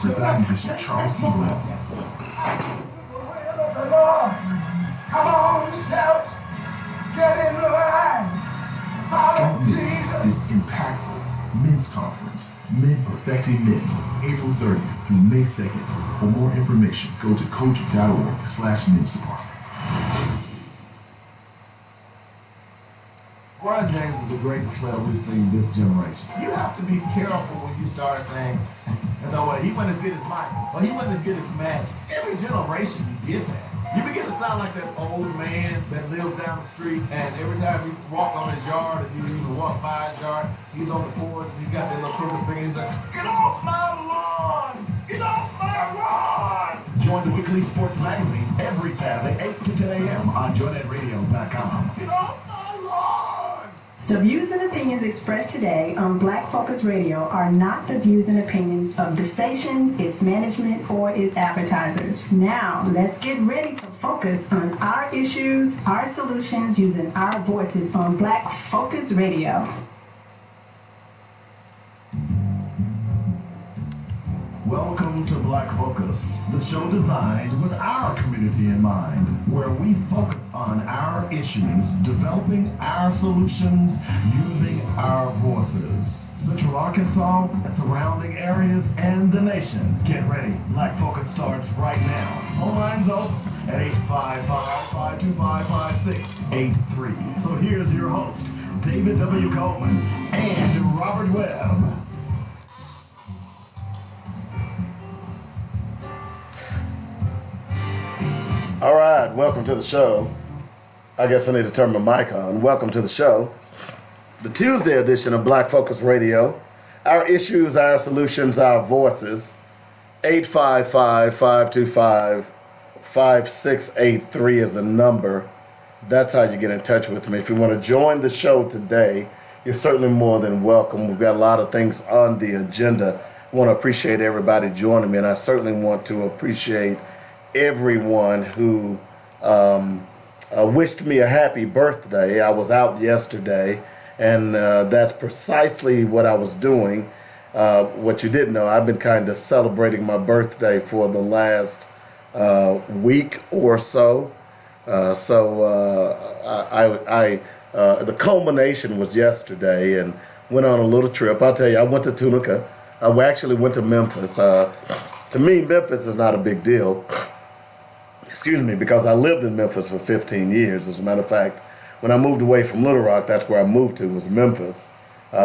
Presiding Bishop Charles T. Black. Come on, shout. Get in line. Don't miss this impactful men's conference, Men Perfecting Men, April 30th through May 2nd. For more information, go to coach.org/men's department. LeBron James is the greatest player we've seen this generation. You have to be careful when you start saying, well, he wasn't as good as Mike, or he wasn't as good as Matt. Every generation you get that. You begin to sound like that old man that lives down the street, and every time you walk on his yard, or you even walk by his yard, he's on the porch, and he's got that little crooked finger, he's like, get off my lawn! Get off my lawn! Join the weekly sports magazine every Saturday, 8 to 10 a.m. on JoyNetRadio.com. Get off my lawn! The views and opinions expressed today on Black Focus Radio are not the views and opinions of the station, its management, or its advertisers. Now, let's get ready to focus on our issues, our solutions, using our voices on Black Focus Radio. Welcome to Black Focus, the show designed with our community in mind, where we focus on our issues, developing our solutions, using our voices. Central Arkansas, surrounding areas, and the nation. Get ready. Black Focus starts right now. Phone lines open at 855-525-5683. So here's your host, David W. Coleman and Robert Webb. All right, welcome to the show. I guess I need to turn my mic on. Welcome to the show. The Tuesday edition of Black Focus Radio. Our issues, our solutions, our voices. 855-525-5683 is the number. That's how you get in touch with me. If you want to join the show today, you're certainly more than welcome. We've got a lot of things on the agenda. I want to appreciate everybody joining me, and I certainly want to appreciate everyone who wished me a happy birthday. I was out yesterday, and that's precisely what I was doing. What you didn't know, I've been kind of celebrating my birthday for the last week or so. The culmination was yesterday, and went on a little trip. I'll tell you, I went to Tunica. I actually went to Memphis. To me, Memphis is not a big deal. Excuse me, because I lived in Memphis for 15 years. As a matter of fact, when I moved away from Little Rock, that's where I moved to, was Memphis.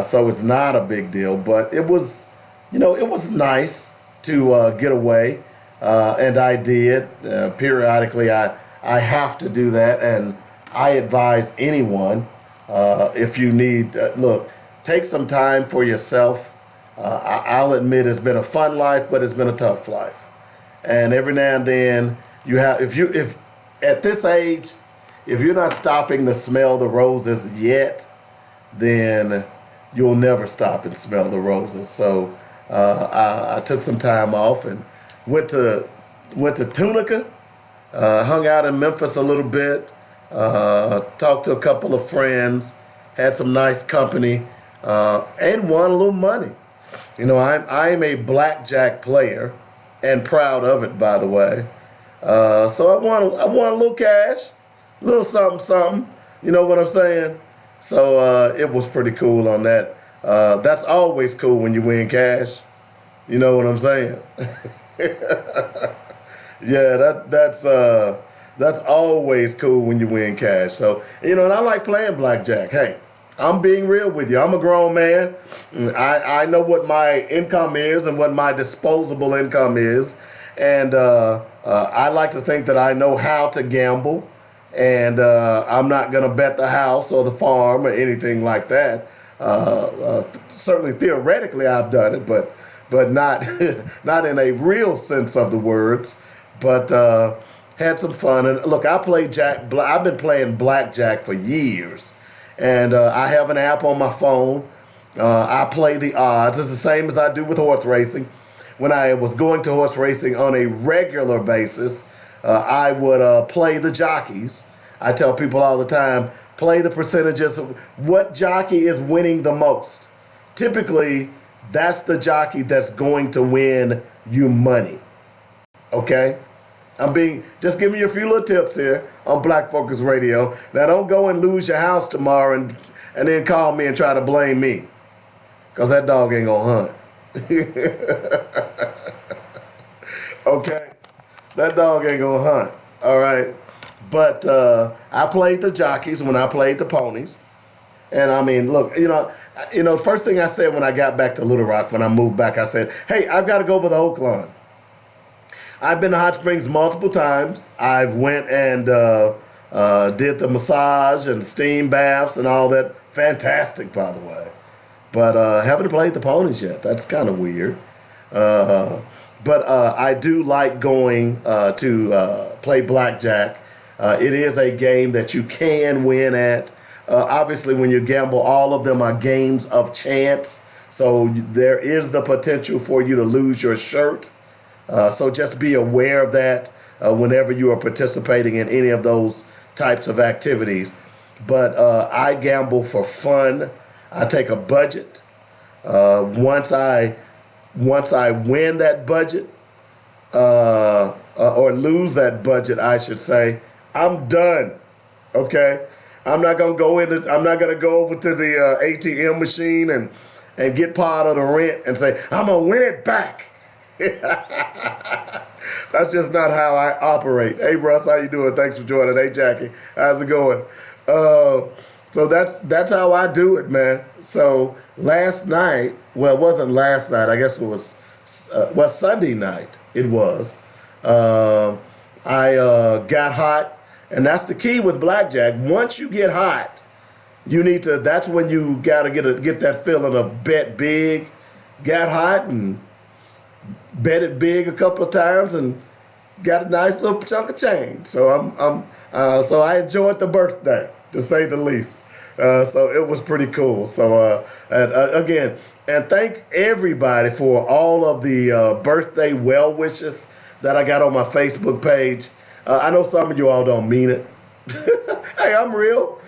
So it's not a big deal, but it was, it was nice to get away, and I did. Periodically, I have to do that, and I advise anyone, if you need, look, take some time for yourself. I'll admit it's been a fun life, but it's been a tough life. And every now and then, you have, if at this age, if you're not stopping to smell the roses yet, then you'll never stop and smell the roses. So I took some time off and went to Tunica, hung out in Memphis a little bit, talked to a couple of friends, had some nice company, and won a little money. I'm a blackjack player, and proud of it, by the way. So I won a little cash, a little something, you know what I'm saying? So it was pretty cool on that. That's always cool when you win cash. You know what I'm saying? Yeah, that's always cool when you win cash. So, and I like playing blackjack. Hey, I'm being real with you. I'm a grown man. I know what my income is and what my disposable income is. And I like to think that I know how to gamble, and I'm not going to bet the house or the farm or anything like that. Certainly theoretically I've done it, but not not in a real sense of the words. But had some fun. And look, I've been playing blackjack for years, and I have an app on my phone. I play the odds. It's the same as I do with horse racing. When I was going to horse racing on a regular basis, I would play the jockeys. I tell people all the time, play the percentages of what jockey is winning the most. typically that's the jockey that's going to win you money. Okay? Just giving you a few little tips here on Black Focus Radio. Now don't go and lose your house tomorrow and then call me and try to blame me. Because that dog ain't gonna hunt. Okay? That dog ain't gonna hunt. All right? But I played the jockeys when I played the ponies. And I mean, look, the first thing I said when I got back to Little Rock, when I moved back, I said, hey, I've got to go over the Oaklawn. I've been to Hot Springs multiple times. I went and did the massage and steam baths and all that. Fantastic, by the way. But haven't played the ponies yet. That's kind of weird. But I do like going to play blackjack. It is a game that you can win at. Obviously, when you gamble, all of them are games of chance. So there is the potential for you to lose your shirt. So just be aware of that whenever you are participating in any of those types of activities. But I gamble for fun. I take a budget. Once I win that budget, or lose that budget, I should say, I'm done. Okay, I'm not gonna go over to the ATM machine and get part of the rent and say I'm gonna win it back. That's just not how I operate. Hey Russ, how you doing? Thanks for joining. Hey Jackie, how's it going? So that's how I do it, man. So last night, well, it wasn't last night. I guess it was Sunday night. It was. I got hot, and that's the key with blackjack. Once you get hot, you need to. That's when you gotta get that feeling of bet big. Got hot and bet it big a couple of times and got a nice little chunk of change. So so I enjoyed the birthday, to say the least. So it was pretty cool. So again, and thank everybody for all of the birthday well wishes that I got on my Facebook page. I know some of you all don't mean it. Hey, I'm real.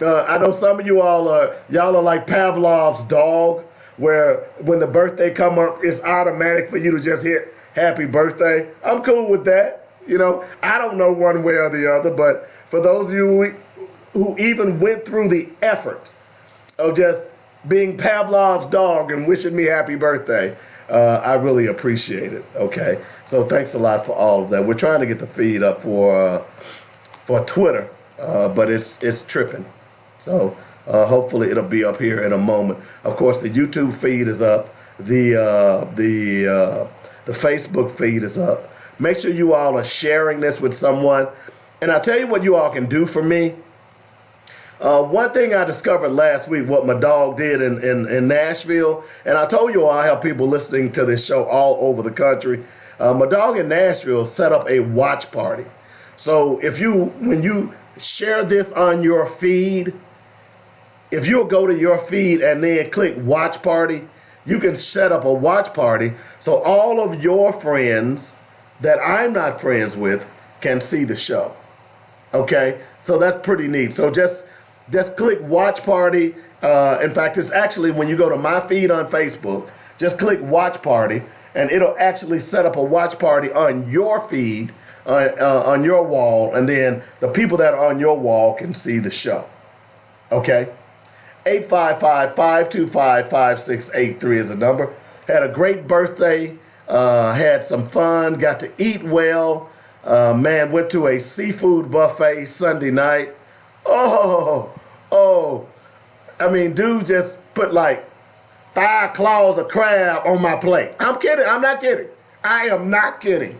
I know some of you all are like Pavlov's dog, where when the birthday come up, it's automatic for you to just hit happy birthday. I'm cool with that. I don't know one way or the other, but for those of you who even went through the effort of just being Pavlov's dog and wishing me happy birthday, I really appreciate it. Okay, so thanks a lot for all of that. We're trying to get the feed up for Twitter, but it's tripping. So hopefully it'll be up here in a moment. Of course, the YouTube feed is up. The Facebook feed is up. Make sure you all are sharing this with someone. And I'll tell you what you all can do for me. One thing I discovered last week, what my dog did in Nashville, and I told you all I have people listening to this show all over the country. My dog in Nashville set up a watch party. So when you share this on your feed, if you'll go to your feed and then click watch party, you can set up a watch party so all of your friends that I'm not friends with can see the show. Okay, so that's pretty neat. So just click watch party. In fact, it's actually when you go to my feed on Facebook, just click watch party and it'll actually set up a watch party on your feed, on your wall, and then the people that are on your wall can see the show. Okay? 855-525-5683 is the number. Had a great birthday, had some fun, got to eat well. Went to a seafood buffet Sunday night. Dude just put like 5 claws of crab on my plate. I'm kidding. I'm not kidding. I am not kidding.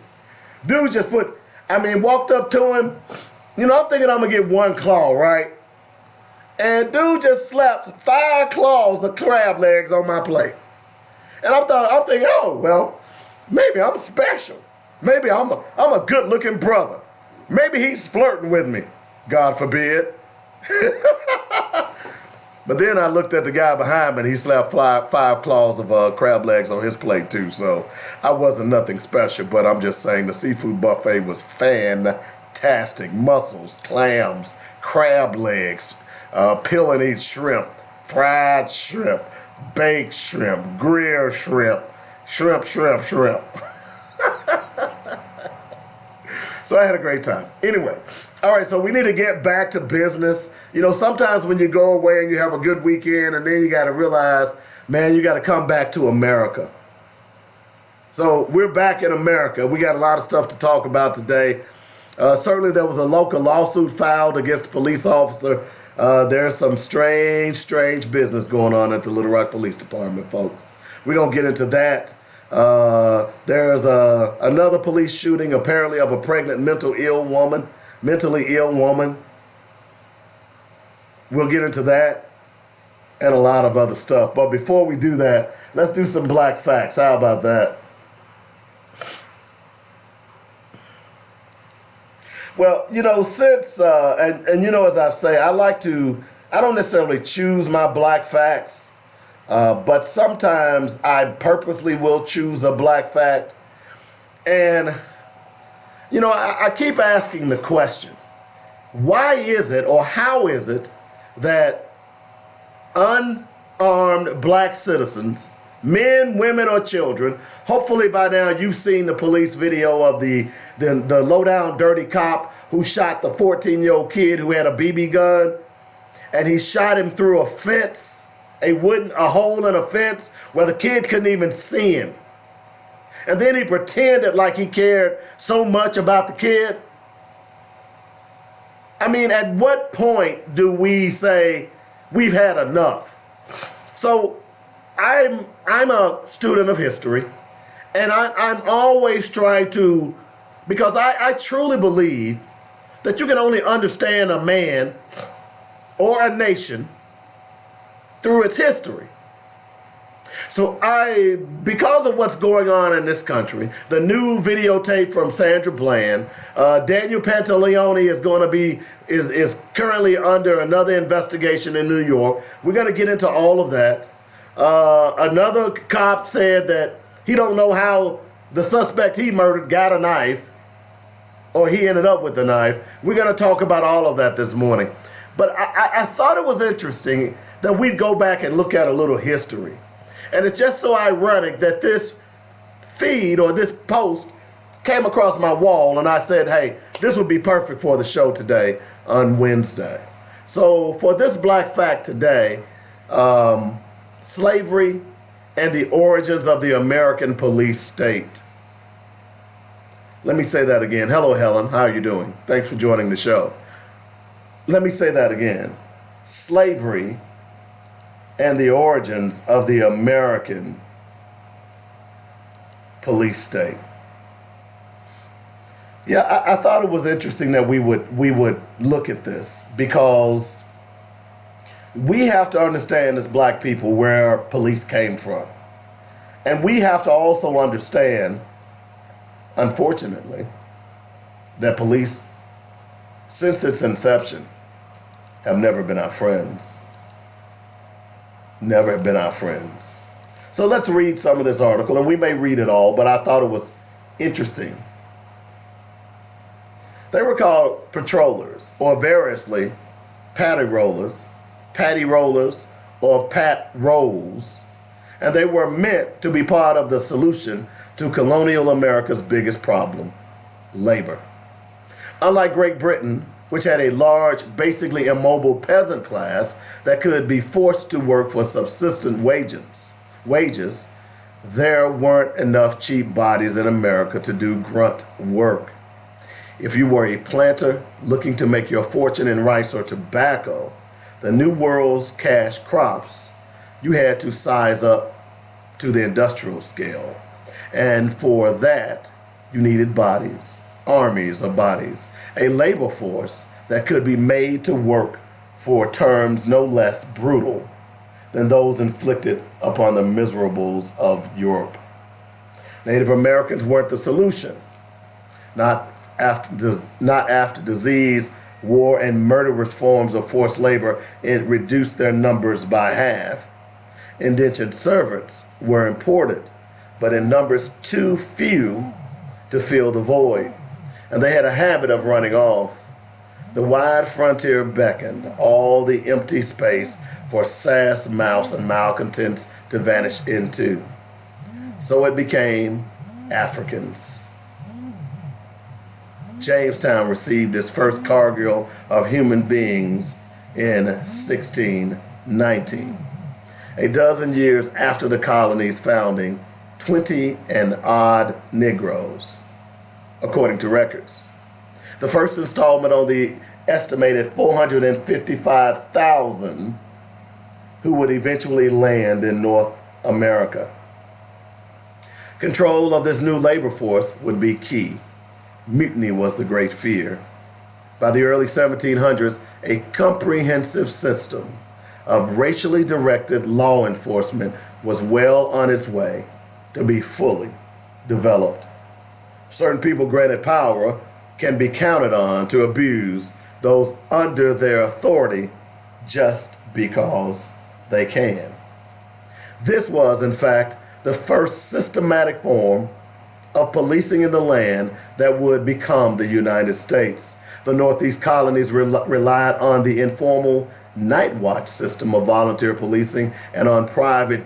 Dude just walked up to him. I'm thinking I'm going to get 1 claw, right? And dude just slapped 5 claws of crab legs on my plate. And I'm thinking, oh, well, maybe I'm special. Maybe I'm a good-looking brother. Maybe he's flirting with me. God forbid. But then I looked at the guy behind me and he slapped 5 claws of crab legs on his plate too. So I wasn't nothing special, but I'm just saying the seafood buffet was fantastic. Mussels, clams, crab legs, peel and eat shrimp, fried shrimp, baked shrimp, grilled shrimp, shrimp. So I had a great time. Anyway, all right, so we need to get back to business. You know, sometimes when you go away and you have a good weekend and then you got to realize, man, you got to come back to America. So we're back in America. We got a lot of stuff to talk about today. Certainly there was a local lawsuit filed against a police officer. There's some strange business going on at the Little Rock Police Department, folks. We're going to get into that. There's another police shooting, apparently, of a pregnant mentally ill woman. We'll get into that and a lot of other stuff. But before we do that, let's do some black facts. How about that? Well, you know, since, and you know, as I say, I don't necessarily choose my black facts. But sometimes I purposely will choose a black fact. And, you know, I keep asking the question, why is it or how is it that unarmed black citizens, men, women, or children, hopefully by now you've seen the police video of the low-down dirty cop who shot the 14-year-old kid who had a BB gun, and he shot him through a fence, a hole in a fence where the kid couldn't even see him. And then he pretended like he cared so much about the kid. I mean, at what point do we say we've had enough? So I'm a student of history, and I'm always trying to, because I truly believe that you can only understand a man or a nation through its history. So because of what's going on in this country, the new videotape from Sandra Bland, Daniel Pantaleone is currently under another investigation in New York. We're going to get into all of that. Another cop said that he don't know how the suspect he murdered got a knife, or he ended up with the knife. We're going to talk about all of that this morning. But I thought it was interesting that we'd go back and look at a little history. And it's just so ironic that this feed or this post came across my wall, and I said, hey, this would be perfect for the show today on Wednesday. So for this black fact today, slavery and the origins of the American police state. Let me say that again. Hello, Helen. How are you doing? Thanks for joining the show. Let me say that again. Slavery and the origins of the American police state. Yeah, I thought it was interesting that we would look at this, because we have to understand as black people where police came from. And we have to also understand, unfortunately, that police, since its inception, have never been our friends. Never have been our friends. So let's read some of this article, and we may read it all, but I thought it was interesting. They were called patrollers, or variously patty rollers, or pat rolls, and they were meant to be part of the solution to colonial America's biggest problem, labor. Unlike Great Britain, which had a large, basically immobile peasant class that could be forced to work for subsistence wages, there weren't enough cheap bodies in America to do grunt work. If you were a planter looking to make your fortune in rice or tobacco, the New World's cash crops, you had to size up to the industrial scale. And for that, you needed bodies, armies of bodies, a labor force that could be made to work for terms no less brutal than those inflicted upon the miserables of Europe. Native Americans weren't the solution. Not after disease, war, and murderous forms of forced labor, it reduced their numbers by half. Indentured servants were imported, but in numbers too few to fill the void. And they had a habit of running off. The wide frontier beckoned all the empty space for sass mouths and malcontents to vanish into. So it became Africans. Jamestown received its first cargo of human beings in 1619. A dozen years after the colony's founding, 20 and odd Negroes, according to records. The first installment on the estimated 455,000 who would eventually land in North America. Control of this new labor force would be key. Mutiny was the great fear. By the early 1700s, a comprehensive system of racially directed law enforcement was well on its way to be fully developed. Certain people granted power can be counted on to abuse those under their authority just because they can. This was, in fact, the first systematic form of policing in the land that would become the United States. The Northeast colonies relied on the informal night watch system of volunteer policing and on private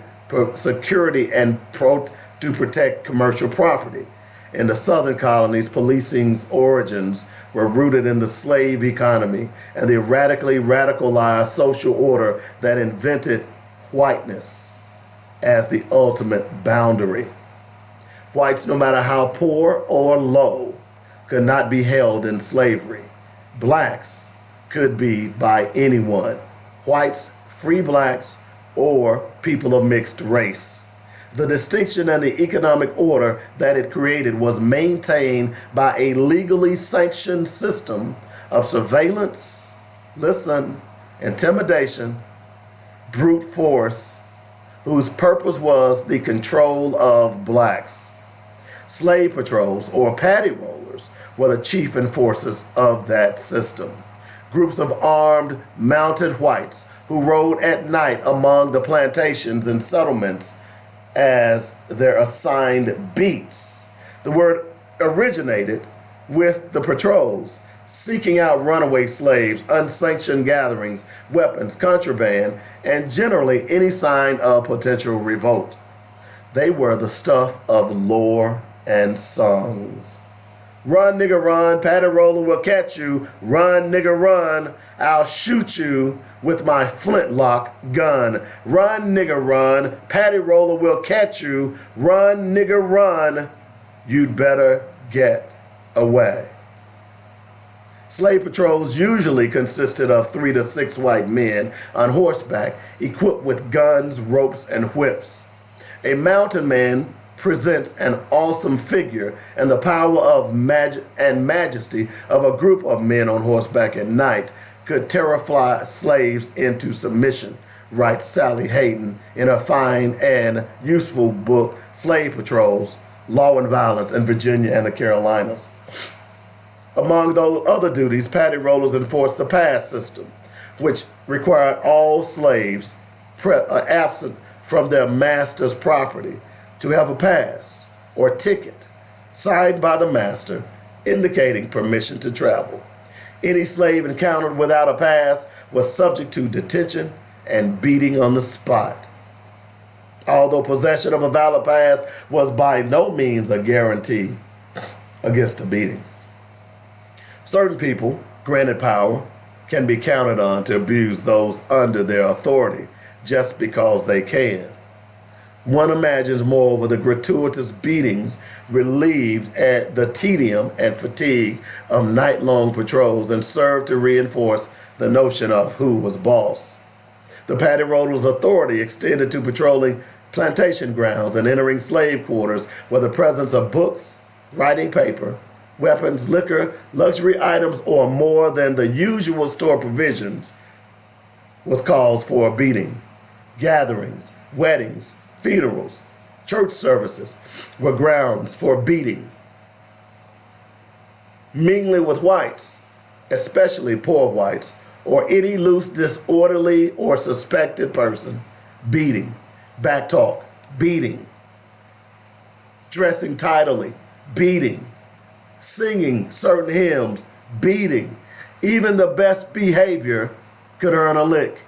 security and to protect commercial property. In the southern colonies, policing's origins were rooted in the slave economy and the radically radicalized social order that invented whiteness as the ultimate boundary. Whites, no matter how poor or low, could not be held in slavery. Blacks could be by anyone. Whites, free blacks, or people of mixed race. The distinction and the economic order that it created was maintained by a legally sanctioned system of surveillance, intimidation, brute force, whose purpose was the control of blacks. Slave patrols, or paddy rollers, were the chief enforcers of that system. Groups of armed, mounted whites who rode at night among the plantations and settlements as their assigned beats. The word originated with the patrols, seeking out runaway slaves, unsanctioned gatherings, weapons, contraband, and generally any sign of potential revolt. They were the stuff of lore and songs. Run, nigga, run, paddy roller will catch you. Run, nigga, run, I'll shoot you with my flintlock gun. Run, nigga, run, paddy roller will catch you. Run, nigga, run, you'd better get away. Slave patrols usually consisted of 3 to 6 white men on horseback, equipped with guns, ropes, and whips. A mountain man presents an awesome figure and the power of majesty of a group of men on horseback at night could terrify slaves into submission, writes Sally Hayden in her fine and useful book, Slave Patrols, Law and Violence in Virginia and the Carolinas. Among those other duties, paddy rollers enforced the pass system, which required all slaves absent from their master's property to have a pass or ticket signed by the master indicating permission to travel. Any slave encountered without a pass was subject to detention and beating on the spot. Although possession of a valid pass was by no means a guarantee against a beating. Certain people, granted power, can be counted on to abuse those under their authority just because they can. One imagines, moreover, the gratuitous beatings relieved at the tedium and fatigue of night-long patrols and served to reinforce the notion of who was boss. The paddy roller's authority extended to patrolling plantation grounds and entering slave quarters where the presence of books, writing paper, weapons, liquor, luxury items, or more than the usual store provisions was cause for a beating. Gatherings, weddings, funerals, church services were grounds for beating. Mingling with whites, especially poor whites, or any loose, disorderly, or suspected person, beating. Backtalk, beating. Dressing tidily, beating. Singing certain hymns, beating. Even the best behavior could earn a lick.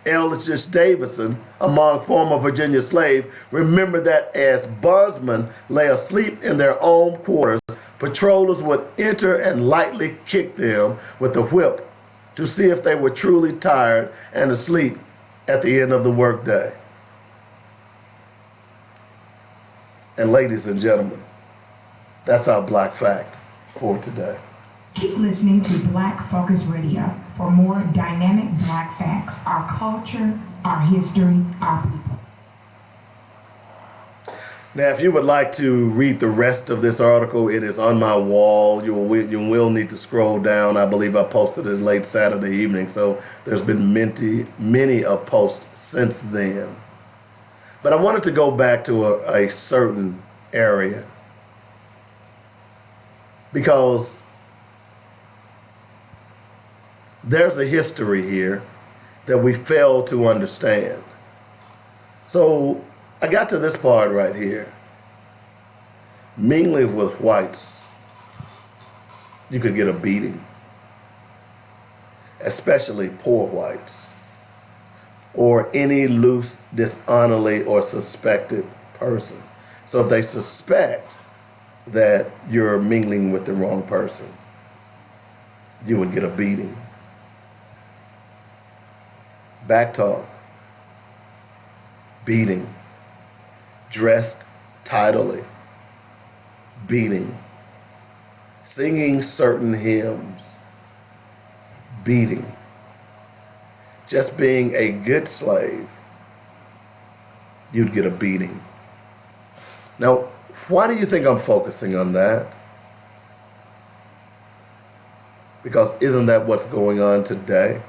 Elgis Davidson, among former Virginia slaves, remembered that as bondsmen lay asleep in their own quarters, patrollers would enter and lightly kick them with the whip to see if they were truly tired and asleep at the end of the workday. And ladies and gentlemen, that's our Black Fact for today. Keep listening to Black Focus Radio for more dynamic Black facts, our culture, our history, our people. Now, if you would like to read the rest of this article, it is on my wall. You will need to scroll down. I believe I posted it late Saturday evening, so there's been many of posts since then. But I wanted to go back to a certain area because there's a history here that we fail to understand. So I got to this part right here. Mingling with whites, you could get a beating, especially poor whites, or any loose, dishonorably or suspected person. So if they suspect that you're mingling with the wrong person, you would get a beating. Back talk, beating, dressed tidily, beating, singing certain hymns, beating, just being a good slave, you'd get a beating. Now, why do you think I'm focusing on that? Because isn't that what's going on today?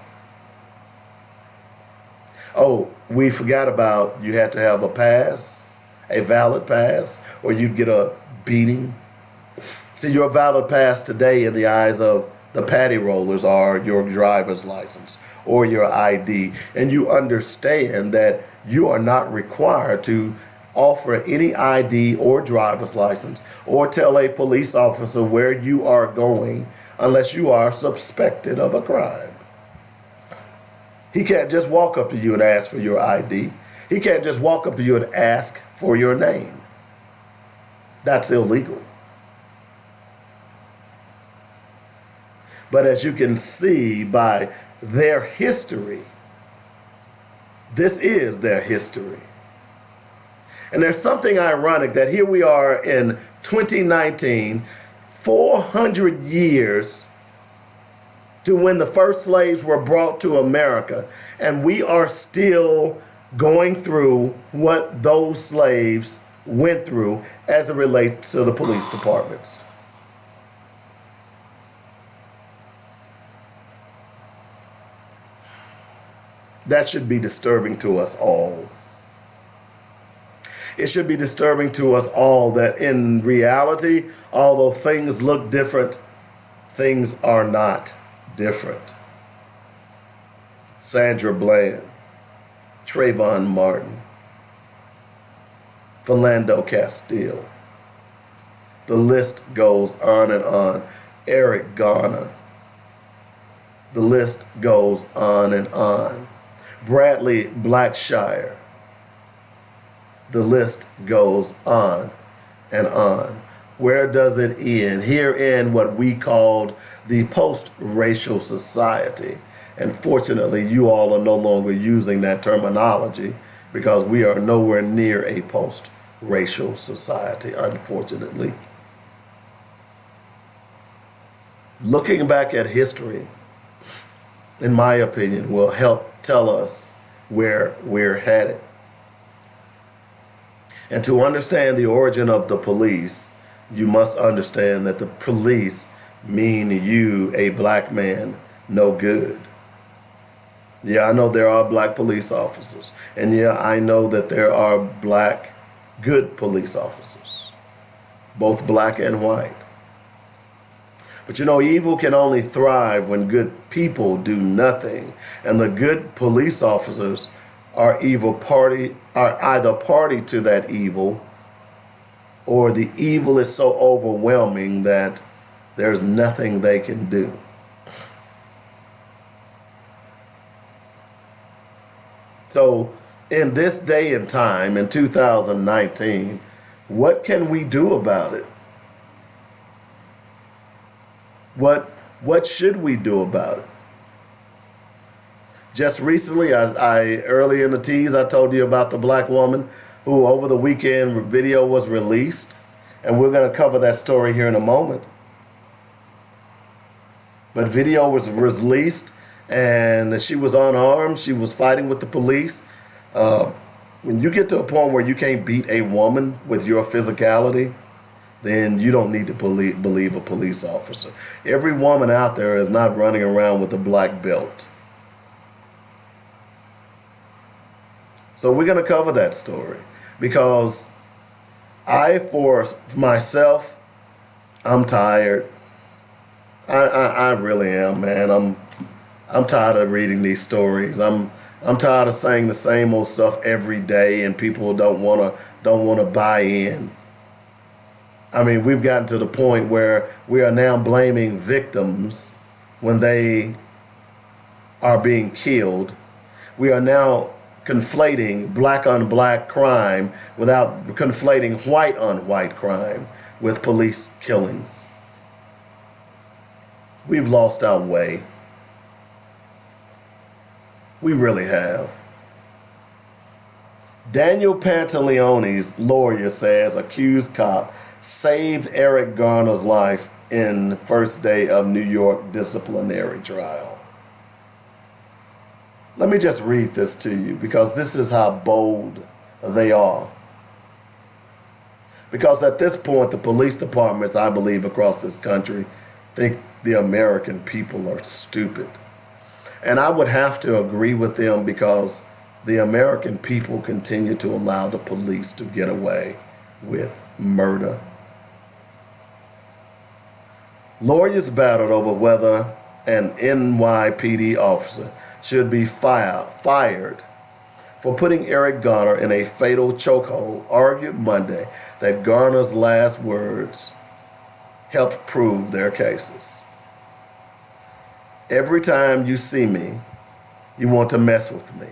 Oh, we forgot about you had to have a pass, a valid pass, or you'd get a beating. See, your valid pass today in the eyes of the patty rollers are your driver's license or your ID. And you understand that you are not required to offer any ID or driver's license or tell a police officer where you are going unless you are suspected of a crime. He can't just walk up to you and ask for your ID. He can't just walk up to you and ask for your name. That's illegal. But as you can see by their history, this is their history. And there's something ironic that here we are in 2019, 400 years to when the first slaves were brought to America, and we are still going through what those slaves went through as it relates to the police departments. That should be disturbing to us all. It should be disturbing to us all that in reality, although things look different, things are not different. Sandra Bland, Trayvon Martin, Philando Castile. The list goes on and on. Eric Garner. The list goes on and on. Bradley Blackshire. The list goes on and on. Where does it end? Here in what we called the post-racial society. And fortunately, you all are no longer using that terminology because we are nowhere near a post-racial society, unfortunately. Looking back at history, in my opinion, will help tell us where we're headed. And to understand the origin of the police, you must understand that the police mean you, a black man, no good. Yeah, I know there are black police officers. And yeah, I know that there are black good police officers, both black and white. But you know, evil can only thrive when good people do nothing. And the good police officers are either party to that evil, or the evil is so overwhelming that there's nothing they can do. So in this day and time, in 2019, what can we do about it? What should we do about it? Just recently, I early in the tease, I told you about the black woman who over the weekend video was released, and we're going to cover that story here in a moment. But video was released, and she was unarmed. She was fighting with the police. When you get to a point where you can't beat a woman with your physicality, then you don't need to believe a police officer. Every woman out there is not running around with a black belt. So we're going to cover that story because for myself, I'm tired. I really am, man. I'm tired of reading these stories. I'm tired of saying the same old stuff every day, and people don't want to buy in. I mean, we've gotten to the point where we are now blaming victims when they are being killed. We are now conflating black on black crime without conflating white on white crime with police killings. We've lost our way. We really have. Daniel Pantaleone's lawyer says accused cop saved Eric Garner's life in the first day of New York disciplinary trial. Let me just read this to you because this is how bold they are. Because at this point, the police departments, I believe, across this country think the American people are stupid. And I would have to agree with them because the American people continue to allow the police to get away with murder. Lawyers battled over whether an NYPD officer should be fired for putting Eric Garner in a fatal chokehold, argued Monday that Garner's last words helped prove their cases. Every time you see me, you want to mess with me.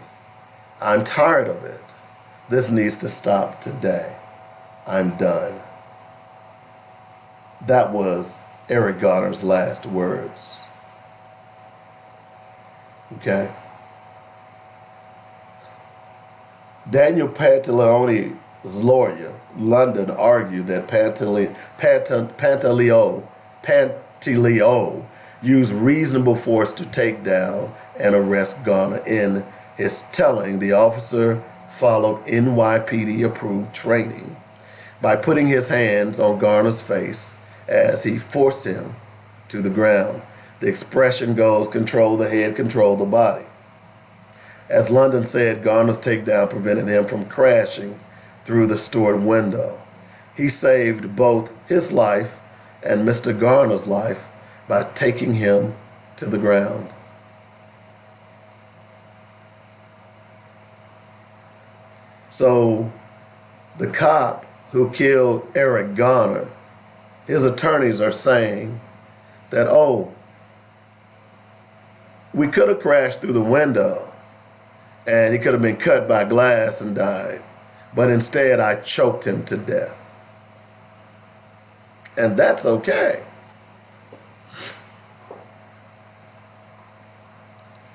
I'm tired of it. This needs to stop today. I'm done. That was Eric Garner's last words. Okay? Daniel Pantaleone's lawyer, London, argued that Pantaleo used reasonable force to take down and arrest Garner. In his telling, the officer followed NYPD-approved training by putting his hands on Garner's face as he forced him to the ground. The expression goes, control the head, control the body. As London said, Garner's takedown prevented him from crashing through the stored window. He saved both his life and Mr. Garner's life by taking him to the ground. So the cop who killed Eric Garner, his attorneys are saying that, we could have crashed through the window and he could have been cut by glass and died, but instead I choked him to death. And that's okay.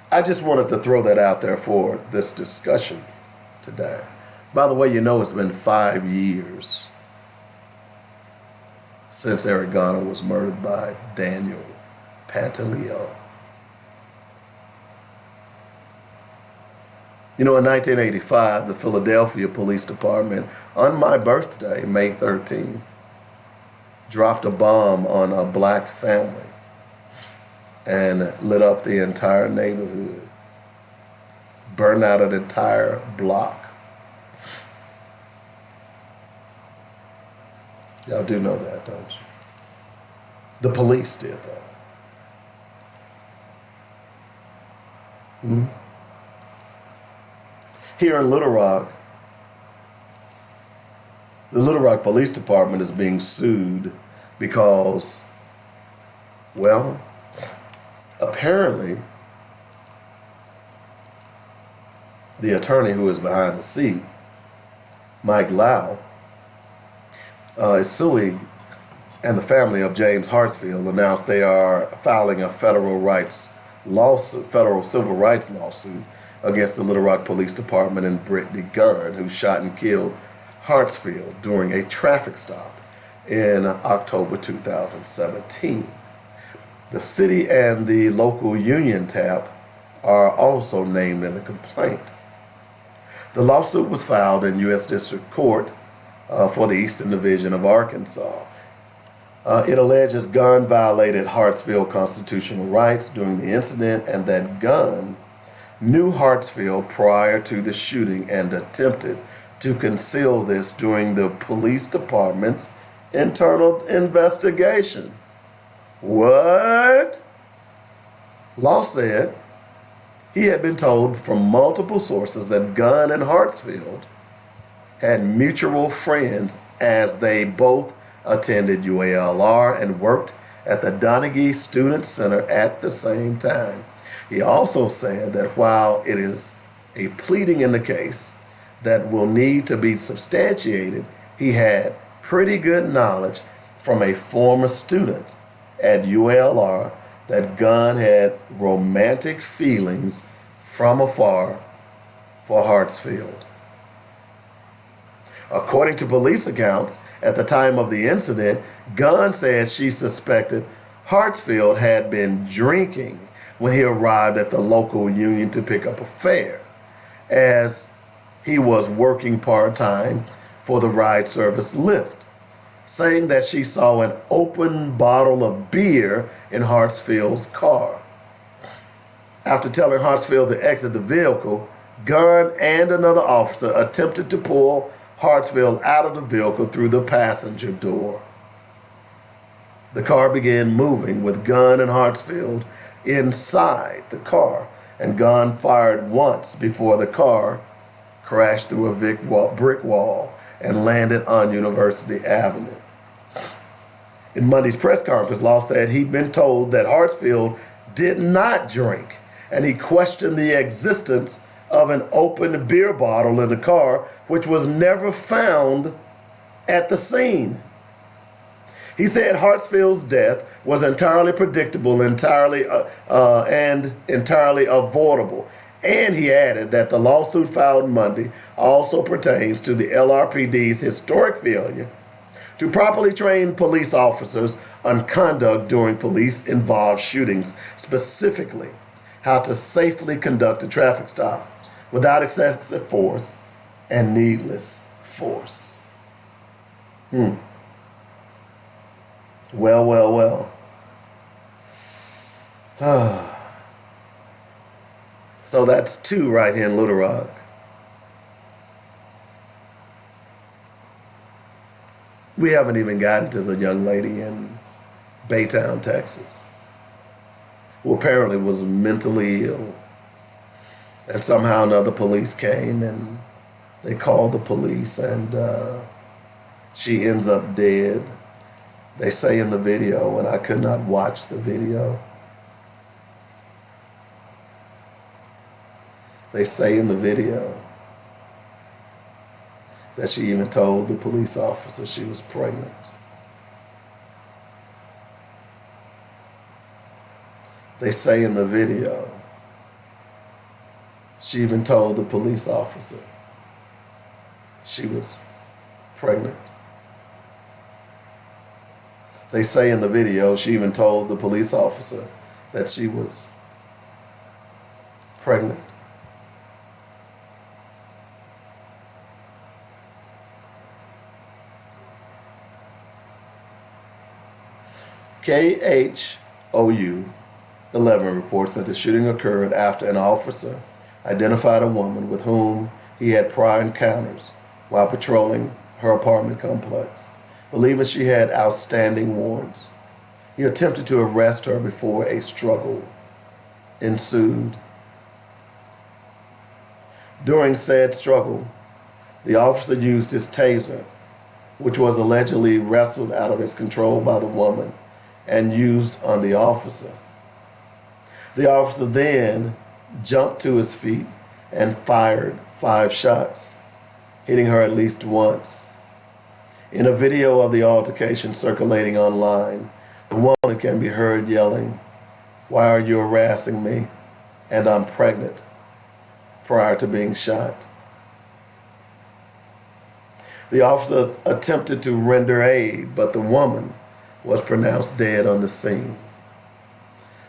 I just wanted to throw that out there for this discussion today. By the way, it's been 5 years since Eric Garner was murdered by Daniel Pantaleo. In 1985, the Philadelphia Police Department, on my birthday, May 13th, dropped a bomb on a black family and lit up the entire neighborhood, burned out an entire block. Y'all do know that, don't you? The police did that. Here in Little Rock, the Little Rock Police Department is being sued because, apparently the attorney who is behind the seat, Mike Lau, is suing, and the family of James Hartsfield announced they are filing a federal civil rights lawsuit against the Little Rock Police Department and Brittany Gunn, who shot and killed Hartsfield during a traffic stop in October 2017. The city and the local union TAP are also named in the complaint. The lawsuit was filed in U.S. District Court for the Eastern Division of Arkansas. It alleges Gunn violated Hartsfield constitutional rights during the incident and that Gunn knew Hartsfield prior to the shooting and attempted to conceal this during the police department's internal investigation. What? Law said he had been told from multiple sources that Gunn and Hartsfield had mutual friends as they both attended UALR and worked at the Donaghy Student Center at the same time. He also said that while it is a pleading in the case that will need to be substantiated, he had pretty good knowledge from a former student at UALR that Gunn had romantic feelings from afar for Hartsfield. According to police accounts, at the time of the incident, Gunn said she suspected Hartsfield had been drinking when he arrived at the local union to pick up a fare, as he was working part-time for the ride service Lyft, saying that she saw an open bottle of beer in Hartsfield's car. After telling Hartsfield to exit the vehicle, Gunn and another officer attempted to pull Hartsfield out of the vehicle through the passenger door. The car began moving with Gunn and Hartsfield inside the car, and Gunn fired once before the car crashed through a brick wall and landed on University Avenue. In Monday's press conference, Law said he'd been told that Hartsfield did not drink, and he questioned the existence of an open beer bottle in the car, which was never found at the scene. He said Hartsfield's death was entirely predictable, entirely avoidable. And he added that the lawsuit filed Monday also pertains to the LRPD's historic failure to properly train police officers on conduct during police-involved shootings, specifically how to safely conduct a traffic stop without excessive force and needless force. Well. So that's two right here in Little Rock. We haven't even gotten to the young lady in Baytown, Texas, who apparently was mentally ill. And somehow another police came and they called the police, and she ends up dead. They say in the video, and I could not watch the video, they say in the video that she even told the police officer she was pregnant. They say in the video she even told the police officer she was pregnant. They say in the video she even told the police officer that she was pregnant. KHOU 11 reports that the shooting occurred after an officer identified a woman with whom he had prior encounters while patrolling her apartment complex, believing she had outstanding warrants. He attempted to arrest her before a struggle ensued. During said struggle, the officer used his taser, which was allegedly wrestled out of his control by the woman and used on the officer. The officer then jumped to his feet and fired 5 shots, hitting her at least once. In a video of the altercation circulating online, the woman can be heard yelling, "Why are you harassing me? And I'm pregnant," prior to being shot. The officer attempted to render aid, but the woman was pronounced dead on the scene.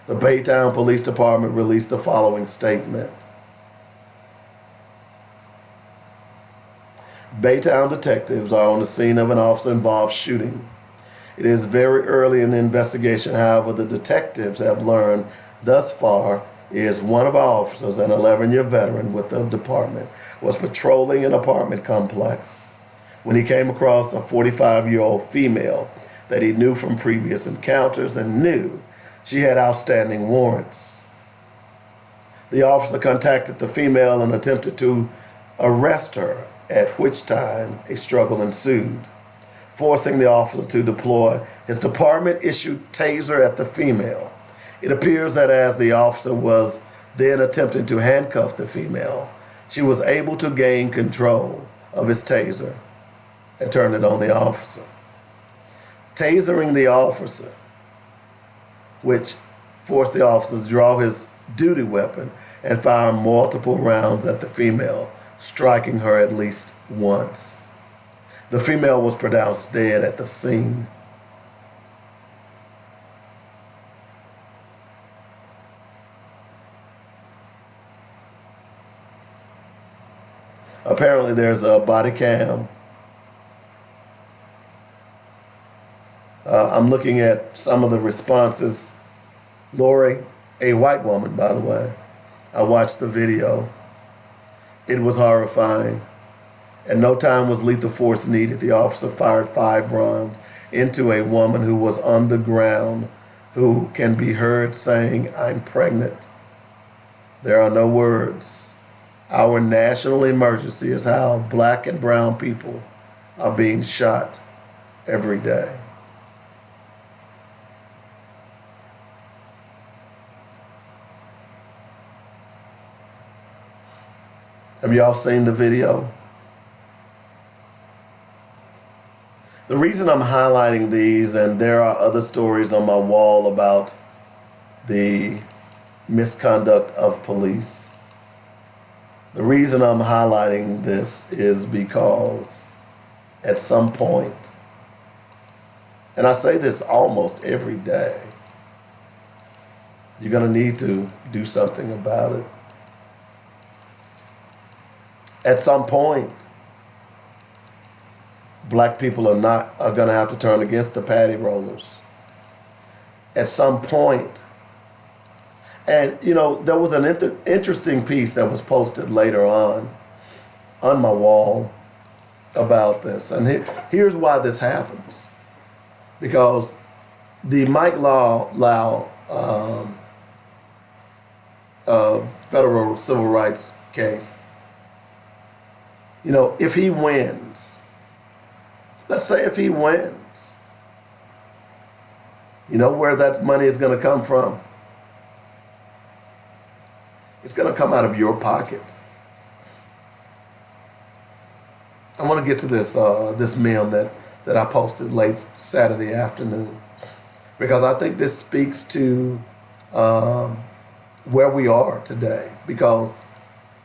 The Baytown Police Department released the following statement. Baytown detectives are on the scene of an officer-involved shooting. It is very early in the investigation, however, the detectives have learned thus far is one of our officers, an 11-year veteran with the department, was patrolling an apartment complex when he came across a 45-year-old female that he knew from previous encounters and knew she had outstanding warrants. The officer contacted the female and attempted to arrest her, at which time a struggle ensued, forcing the officer to deploy his department-issued taser at the female. It appears that as the officer was then attempting to handcuff the female, she was able to gain control of his taser and turn it on the officer. Tasering the officer, which forced the officer to draw his duty weapon and fire multiple rounds at the female, striking her at least once. The female was pronounced dead at the scene. Apparently there's a body cam. I'm looking at some of the responses. Lori, a white woman, by the way, I watched the video. It was horrifying. At no time was lethal force needed. The officer fired 5 rounds into a woman who was on the ground, who can be heard saying, "I'm pregnant." There are no words. Our national emergency is how black and brown people are being shot every day. Have y'all seen the video? The reason I'm highlighting these, and there are other stories on my wall about the misconduct of police. The reason I'm highlighting this is because at some point, and I say this almost every day, you're going to need to do something about it. At some point, black people are going to have to turn against the patty rollers. At some point, and you know, there was an interesting piece that was posted later on my wall about this, and here's why this happens. Because the Mike Lau federal civil rights case, you know, if he wins, let's say if he wins, you know where that money is going to come from? It's going to come out of your pocket. I want to get to this meme that I posted late Saturday afternoon, because I think this speaks to where we are today. Because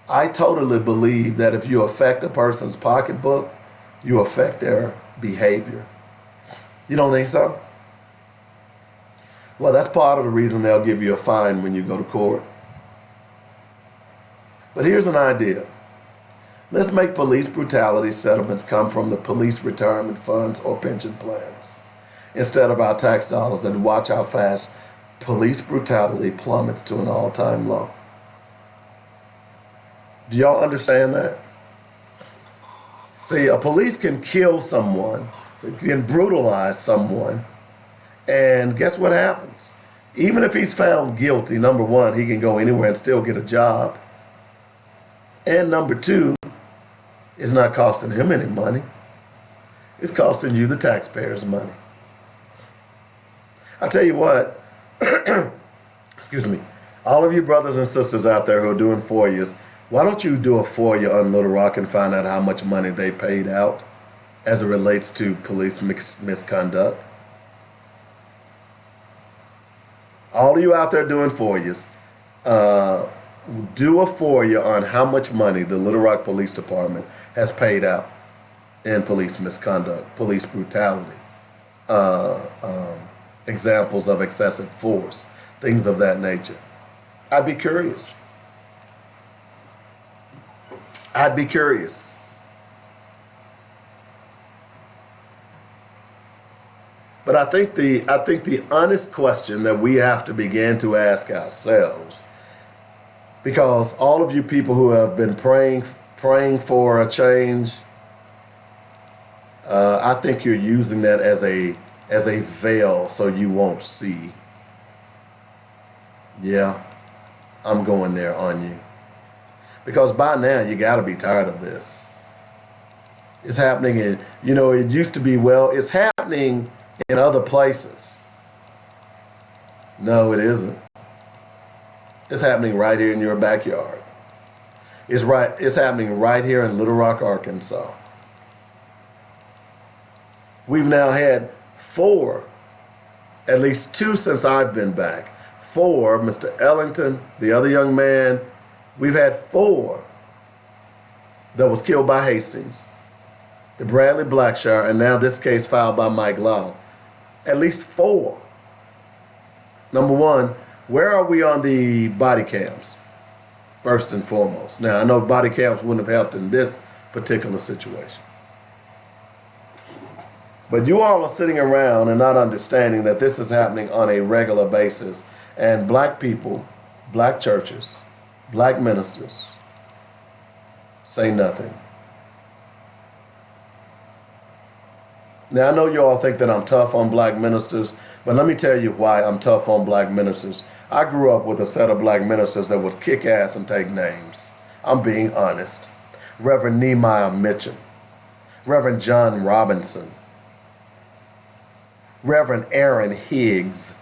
I totally believe that if you affect a person's pocketbook, you affect their behavior. You don't think so? Well, that's part of the reason they'll give you a fine when you go to court. But here's an idea. Let's make police brutality settlements come from the police retirement funds or pension plans instead of our tax dollars, and watch how fast police brutality plummets to an all-time low. Do y'all understand that? See, a police can kill someone, can brutalize someone, and guess what happens? Even if he's found guilty, number one, he can go anywhere and still get a job. And number two, it's not costing him any money. It's costing you, the taxpayers, money. I tell you what, excuse me, all of you brothers and sisters out there who are doing 4 years, Why don't you do a FOIA on Little Rock and find out how much money they paid out as it relates to police misconduct? All of you out there doing FOIAs, do a FOIA on how much money the Little Rock Police Department has paid out in police misconduct, police brutality, examples of excessive force, things of that nature. I'd be curious. I'd be curious. But I think the honest question that we have to begin to ask ourselves, because all of you people who have been praying for a change, I think you're using that as a veil so you won't see. Yeah, I'm going there on you. Because by now you got to be tired of this. It's happening in, it used to be, it's happening in other places. No, it isn't. It's happening right here in your backyard. It's happening right here in Little Rock, Arkansas. We've now had 4, at least 2 since I've been back. 4, Mr. Ellington, the other young man, we've had 4 that was killed by Hastings, the Bradley Blackshire, and now this case filed by Mike Lau. At least 4. Number one, where are we on the body cams? First and foremost. Now, I know body cams wouldn't have helped in this particular situation. But you all are sitting around and not understanding that this is happening on a regular basis. And black people, black churches, black ministers say nothing. Now, I know you all think that I'm tough on black ministers, but let me tell you why I'm tough on black ministers. I grew up with a set of black ministers that would kick ass and take names. I'm being honest. Reverend Nehemiah Mitchell, Reverend John Robinson, Reverend Aaron Higgs,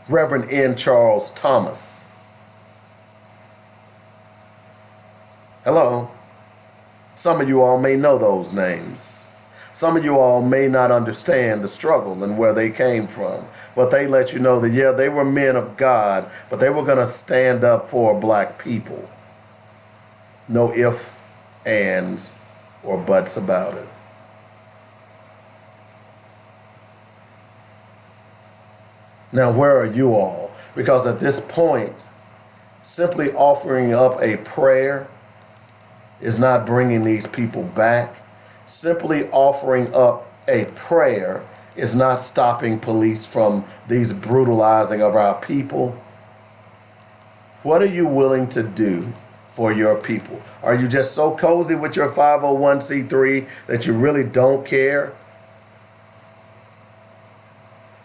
Reverend N. Charles Thomas. Hello. Some of you all may know those names. Some of you all may not understand the struggle and where they came from. But they let you know that, yeah, they were men of God, but they were going to stand up for black people. No ifs, ands, or buts about it. Now, where are you all? Because at this point, simply offering up a prayer is not bringing these people back. Simply offering up a prayer is not stopping police from these brutalizing of our people. What are you willing to do for your people? Are you just so cozy with your 501c3 that you really don't care?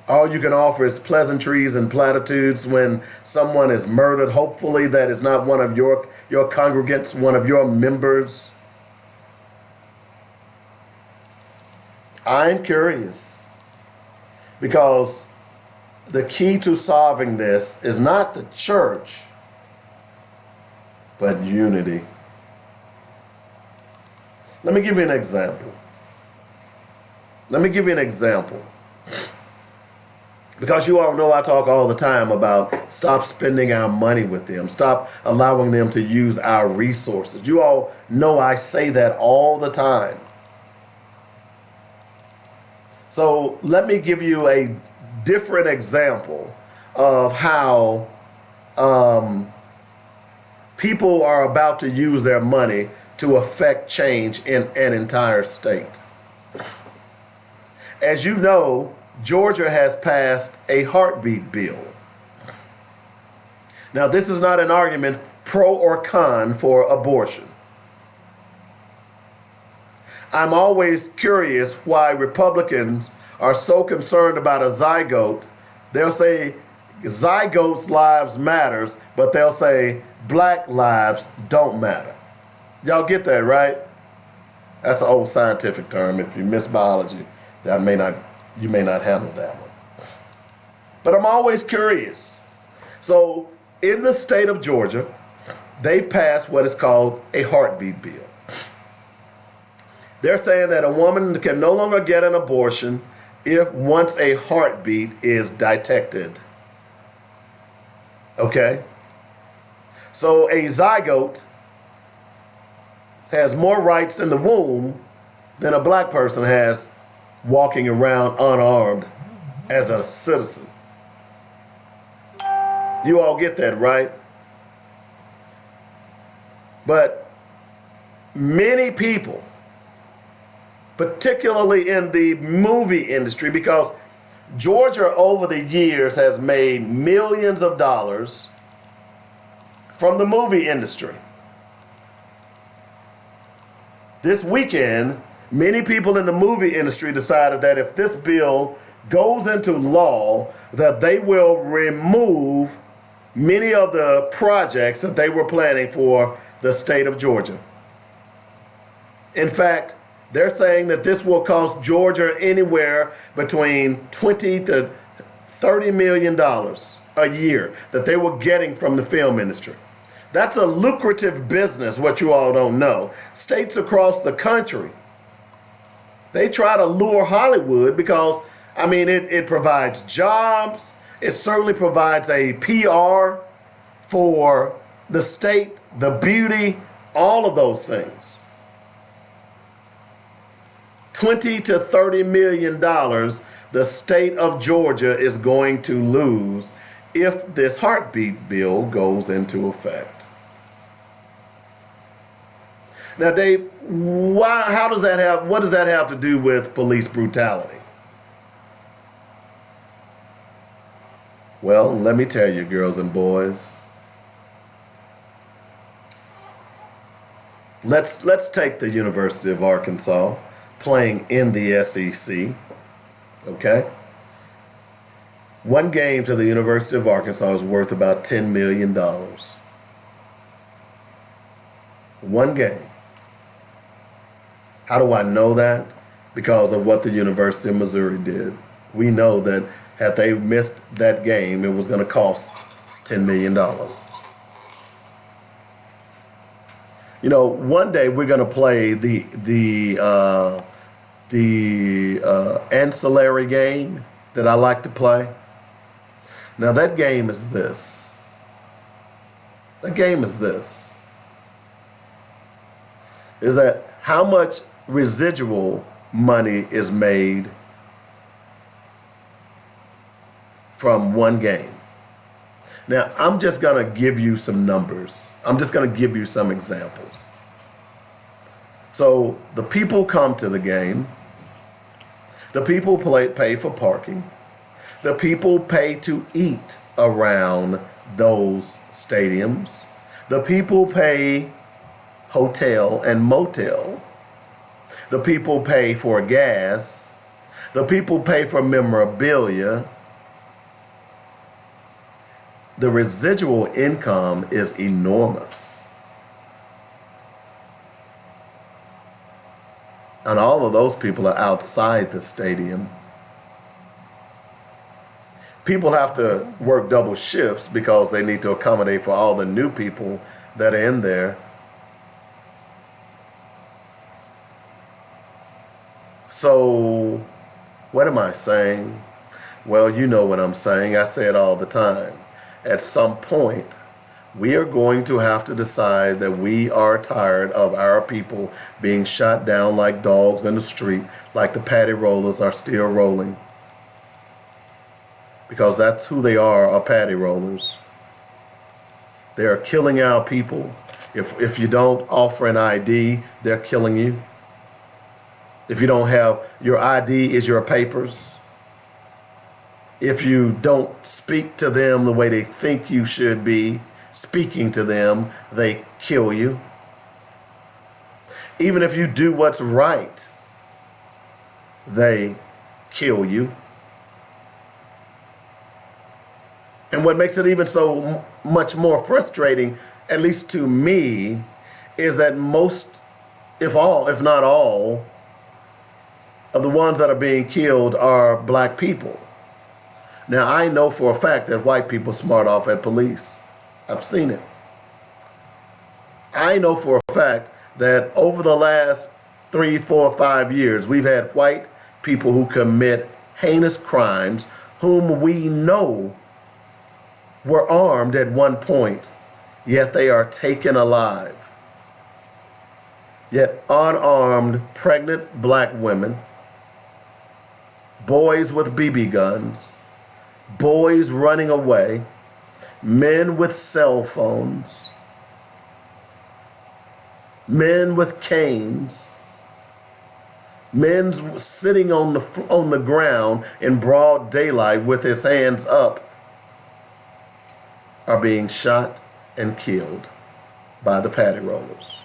All you can offer is pleasantries and platitudes when someone is murdered. Hopefully that is not one of your congregants, one of your members. I'm curious because the key to solving this is not the church, but unity. Let me give you an example. Because you all know I talk all the time about stop spending our money with them. Stop allowing them to use our resources. You all know I say that all the time. So let me give you a different example of how people are about to use their money to affect change in an entire state. As you know, Georgia has passed a heartbeat bill. Now, this is not an argument pro or con for abortion. I'm always curious why Republicans are so concerned about a zygote. They'll say zygotes' lives matters, but they'll say black lives don't matter. Y'all get that, right? That's an old scientific term. If you miss biology, you may not handle that one. But I'm always curious. So in the state of Georgia, they've passed what is called a heartbeat bill. They're saying that a woman can no longer get an abortion if once a heartbeat is detected. Okay? So a zygote has more rights in the womb than a black person has walking around unarmed as a citizen. You all get that, right? But many people, particularly in the movie industry, because Georgia over the years has made millions of dollars from the movie industry. This weekend, many people in the movie industry decided that if this bill goes into law, that they will remove many of the projects that they were planning for the state of Georgia. In fact, they're saying that this will cost Georgia anywhere between $20 to $30 million a year that they were getting from the film industry. That's a lucrative business, what you all don't know. States across the country, they try to lure Hollywood because, I mean, it provides jobs. It certainly provides a PR for the state, the beauty, all of those things. $20 to $30 million the state of Georgia is going to lose if this heartbeat bill goes into effect. Now, Dave, what does that have to do with police brutality? Well, let me tell you, girls and boys. Let's take the University of Arkansas playing in the SEC, okay? One game to the University of Arkansas is worth about $10 million. One game. How do I know that? Because of what the University of Missouri did. We know that had they missed that game, it was going to cost $10 million. You know, one day we're going to play the ancillary game that I like to play. Now that game is this. Is that how much residual money is made from one game. Now, I'm just going to give you some numbers. I'm just going to give you some examples. So the people come to the game. The people pay for parking. The people pay to eat around those stadiums. The people pay hotel and motel. The people pay for gas. The people pay for memorabilia. The residual income is enormous. And all of those people are outside the stadium. People have to work double shifts because they need to accommodate for all the new people that are in there. So, what am I saying? Well, you know what I'm saying. I say it all the time. At some point, we are going to have to decide that we are tired of our people being shot down like dogs in the street, like the patty rollers are still rolling. Because that's who they are patty rollers. They are killing our people. If you don't offer an ID, they're killing you. If you don't have, your ID is your papers. If you don't speak to them the way they think you should be speaking to them, they kill you. Even if you do what's right, they kill you. And what makes it even so much more frustrating, at least to me, is that most, if not all, of the ones that are being killed are black people. Now, I know for a fact that white people smart off at police. I've seen it. I know for a fact that over the last 3, 4, 5 years, we've had white people who commit heinous crimes whom we know were armed at one point, yet they are taken alive. Yet unarmed, pregnant black women, boys with BB guns, boys running away, men with cell phones, men with canes, men sitting on the ground in broad daylight with his hands up, are being shot and killed by the patty rollers.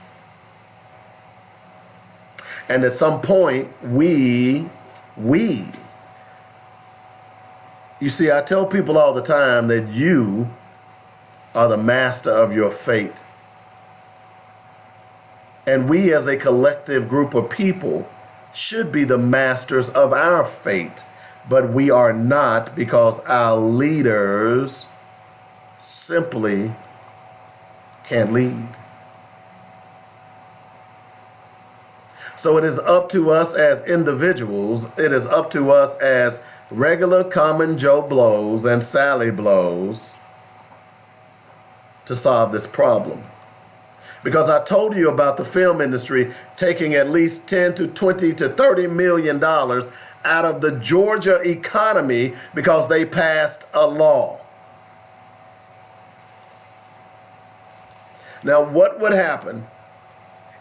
And at some point, you see, I tell people all the time that you are the master of your fate. And we as a collective group of people should be the masters of our fate, but we are not, because our leaders simply can't lead. So it is up to us as individuals, it is up to us as regular common Joe Blows and Sally Blows to solve this problem. Because I told you about the film industry taking at least 10 to 20 to 30 million dollars out of the Georgia economy because they passed a law. Now, what would happen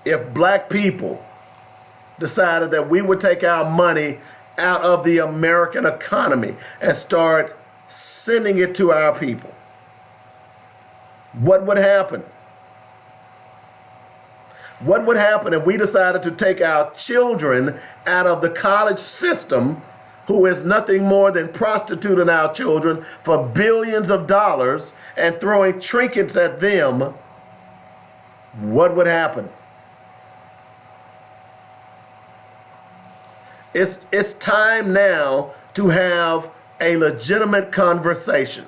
if black people decided that we would take our money out of the American economy and start sending it to our people? What would happen? What would happen if we decided to take our children out of the college system, who is nothing more than prostituting our children for billions of dollars and throwing trinkets at them? What would happen? It's time now to have a legitimate conversation.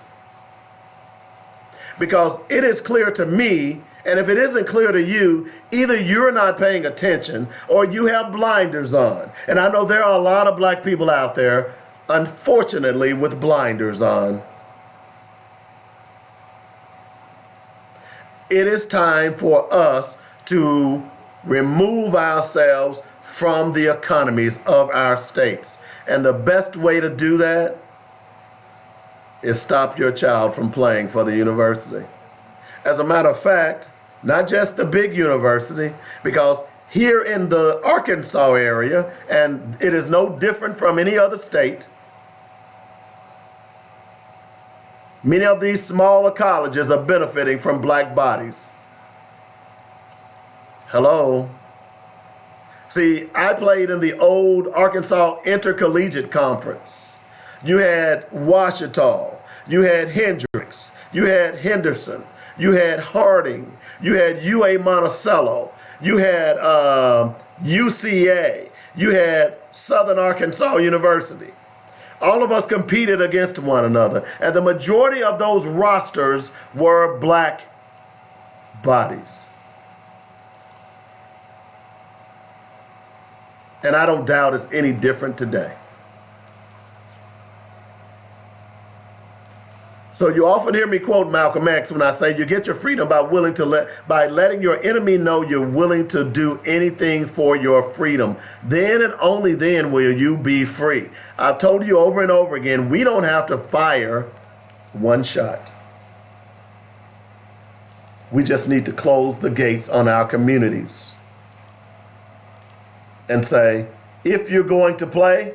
Because it is clear to me, and if it isn't clear to you, either you're not paying attention or you have blinders on. And I know there are a lot of black people out there, unfortunately, with blinders on. It is time for us to remove ourselves from the economies of our states. And the best way to do that is stop your child from playing for the university. As a matter of fact, not just the big university, because here in the Arkansas area, and it is no different from any other state, many of these smaller colleges are benefiting from black bodies. Hello? See, I played in the old Arkansas Intercollegiate Conference. You had Ouachita, you had Hendrix, you had Henderson, you had Harding, you had UA Monticello, you had UCA, you had Southern Arkansas University. All of us competed against one another, and the majority of those rosters were black bodies. And I don't doubt it's any different today. So you often hear me quote Malcolm X when I say you get your freedom by letting your enemy know you're willing to do anything for your freedom. Then and only then will you be free. I've told you over and over again, we don't have to fire one shot. We just need to close the gates on our communities and say, if you're going to play,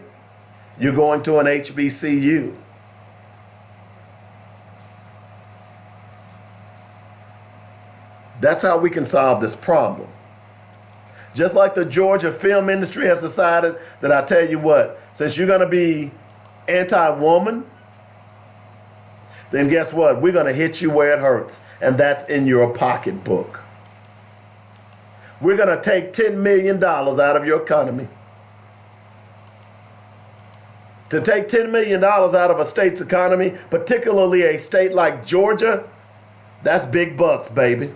you're going to an HBCU. That's how we can solve this problem. Just like the Georgia film industry has decided that, I tell you what, since you're going to be anti-woman, then guess what? We're going to hit you where it hurts, and that's in your pocketbook. We're going to take $10 million out of your economy To take $10 million out of a state's economy, particularly a state like Georgia, that's big bucks, baby.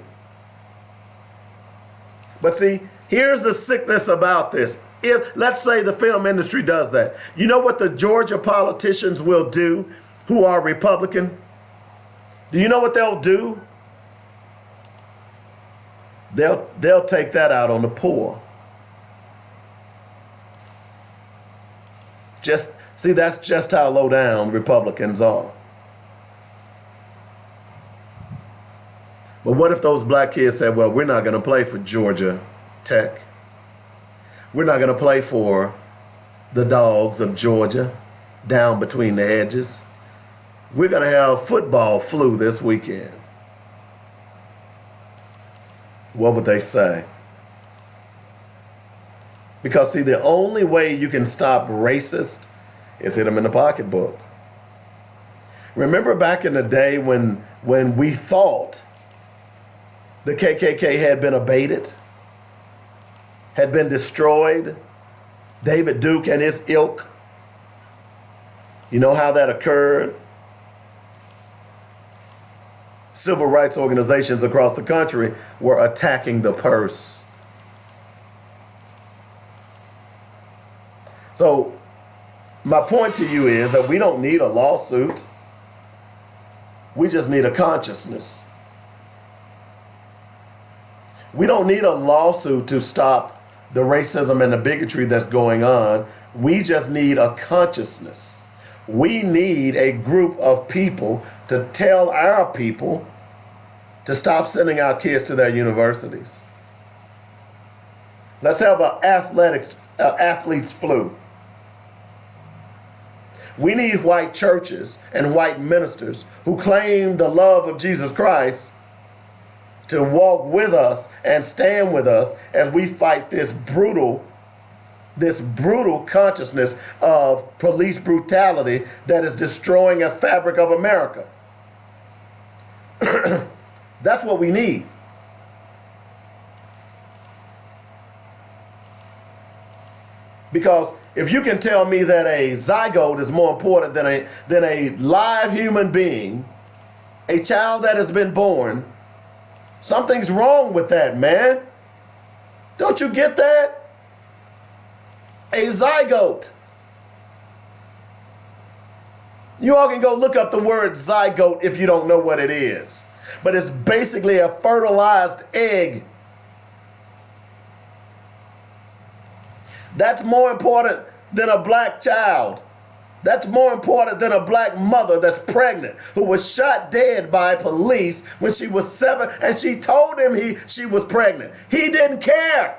But see, here's the sickness about this. If, let's say, the film industry does that, you know what the Georgia politicians will do who are Republican? Do you know what they'll do? They'll take that out on the poor. See, that's just how low down Republicans are. But what if those black kids said, well, we're not going to play for Georgia Tech. We're not going to play for the Dogs of Georgia down between the hedges. We're going to have football flu this weekend. What would they say? Because, see, the only way you can stop racist is hit them in the pocketbook. Remember back in the day when we thought the KKK had been abated, had been destroyed, David Duke and his ilk? You know how that occurred? Civil rights organizations across the country were attacking the purse. So my point to you is that we don't need a lawsuit. We just need a consciousness. We don't need a lawsuit to stop the racism and the bigotry that's going on. We just need a consciousness. We need a group of people to tell our people to stop sending our kids to their universities. Let's have an athlete's flu. We need white churches and white ministers who claim the love of Jesus Christ to walk with us and stand with us as we fight this brutal consciousness of police brutality that is destroying a fabric of America. That's what we need. Because if you can tell me that a zygote is more important than a live human being, a child that has been born, something's wrong with that, man. Don't you get that? A zygote. You all can go look up the word zygote if you don't know what it is. But it's basically a fertilized egg. That's more important than a black child. That's more important than a black mother that's pregnant who was shot dead by police when she was 7 and she told him she was pregnant. He didn't care.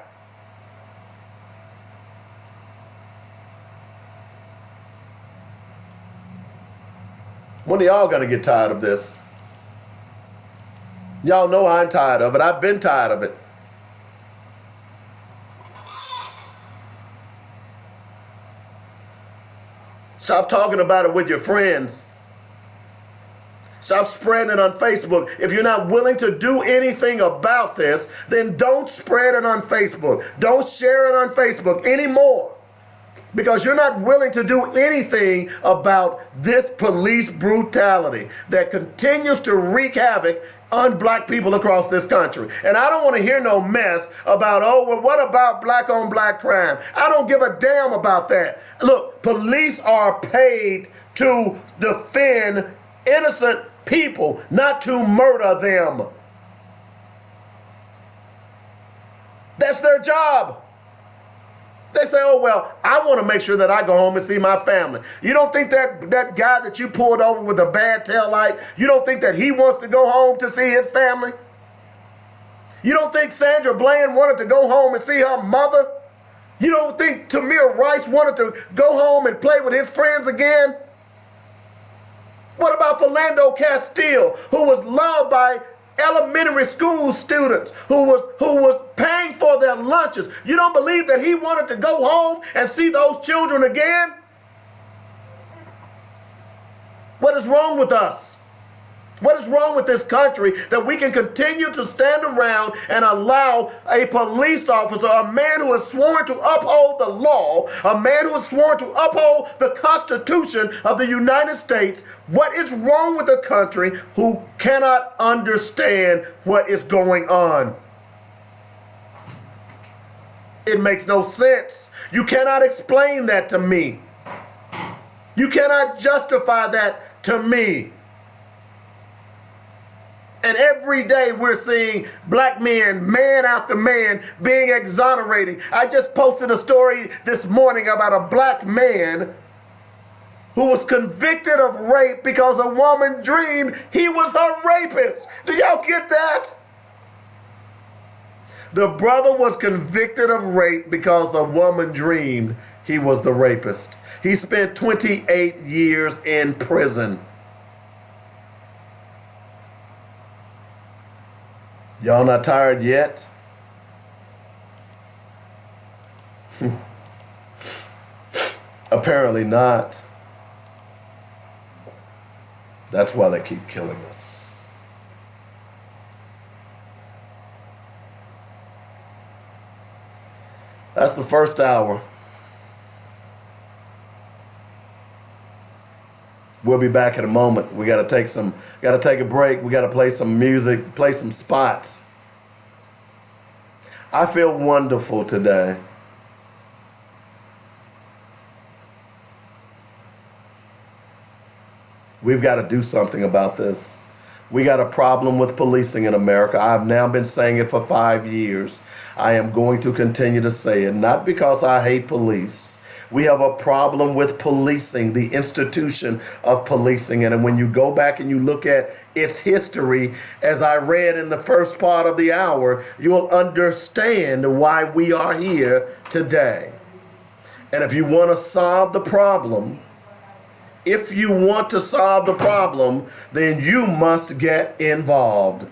When are y'all gonna get tired of this? Y'all know I'm tired of it. I've been tired of it. Stop talking about it with your friends. Stop spreading it on Facebook. If you're not willing to do anything about this, then don't spread it on Facebook. Don't share it on Facebook anymore. Because you're not willing to do anything about this police brutality that continues to wreak havoc on black people across this country. And I don't want to hear no mess about, oh, well, what about black on black crime? I don't give a damn about that. Look, police are paid to defend innocent people, not to murder them. That's their job. They say, oh, well, I want to make sure that I go home and see my family. You don't think that guy that you pulled over with a bad taillight, you don't think that he wants to go home to see his family? You don't think Sandra Bland wanted to go home and see her mother? You don't think Tamir Rice wanted to go home and play with his friends again? What about Philando Castile, who was loved by elementary school students, who was paying for their lunches? You don't believe that he wanted to go home and see those children again? What is wrong with us? What is wrong with this country that we can continue to stand around and allow a police officer, a man who has sworn to uphold the law, a man who has sworn to uphold the Constitution of the United States, what is wrong with a country who cannot understand what is going on? It makes no sense. You cannot explain that to me. You cannot justify that to me. And every day we're seeing black men, man after man, being exonerated. I just posted a story this morning about a black man who was convicted of rape because a woman dreamed he was her rapist. Do y'all get that? The brother was convicted of rape because a woman dreamed he was the rapist. He spent 28 years in prison. Y'all not tired yet? Apparently not. That's why they keep killing us. That's the first hour. We'll be back in a moment. We gotta take a break. We gotta play some music, play some spots. I feel wonderful today. We've got to do something about this. We got a problem with policing in America. I've now been saying it for 5 years. I am going to continue to say it, not because I hate police. We have a problem with policing, the institution of policing. And when you go back and you look at its history, as I read in the first part of the hour, you'll understand why we are here today. And if you want to solve the problem, then you must get involved.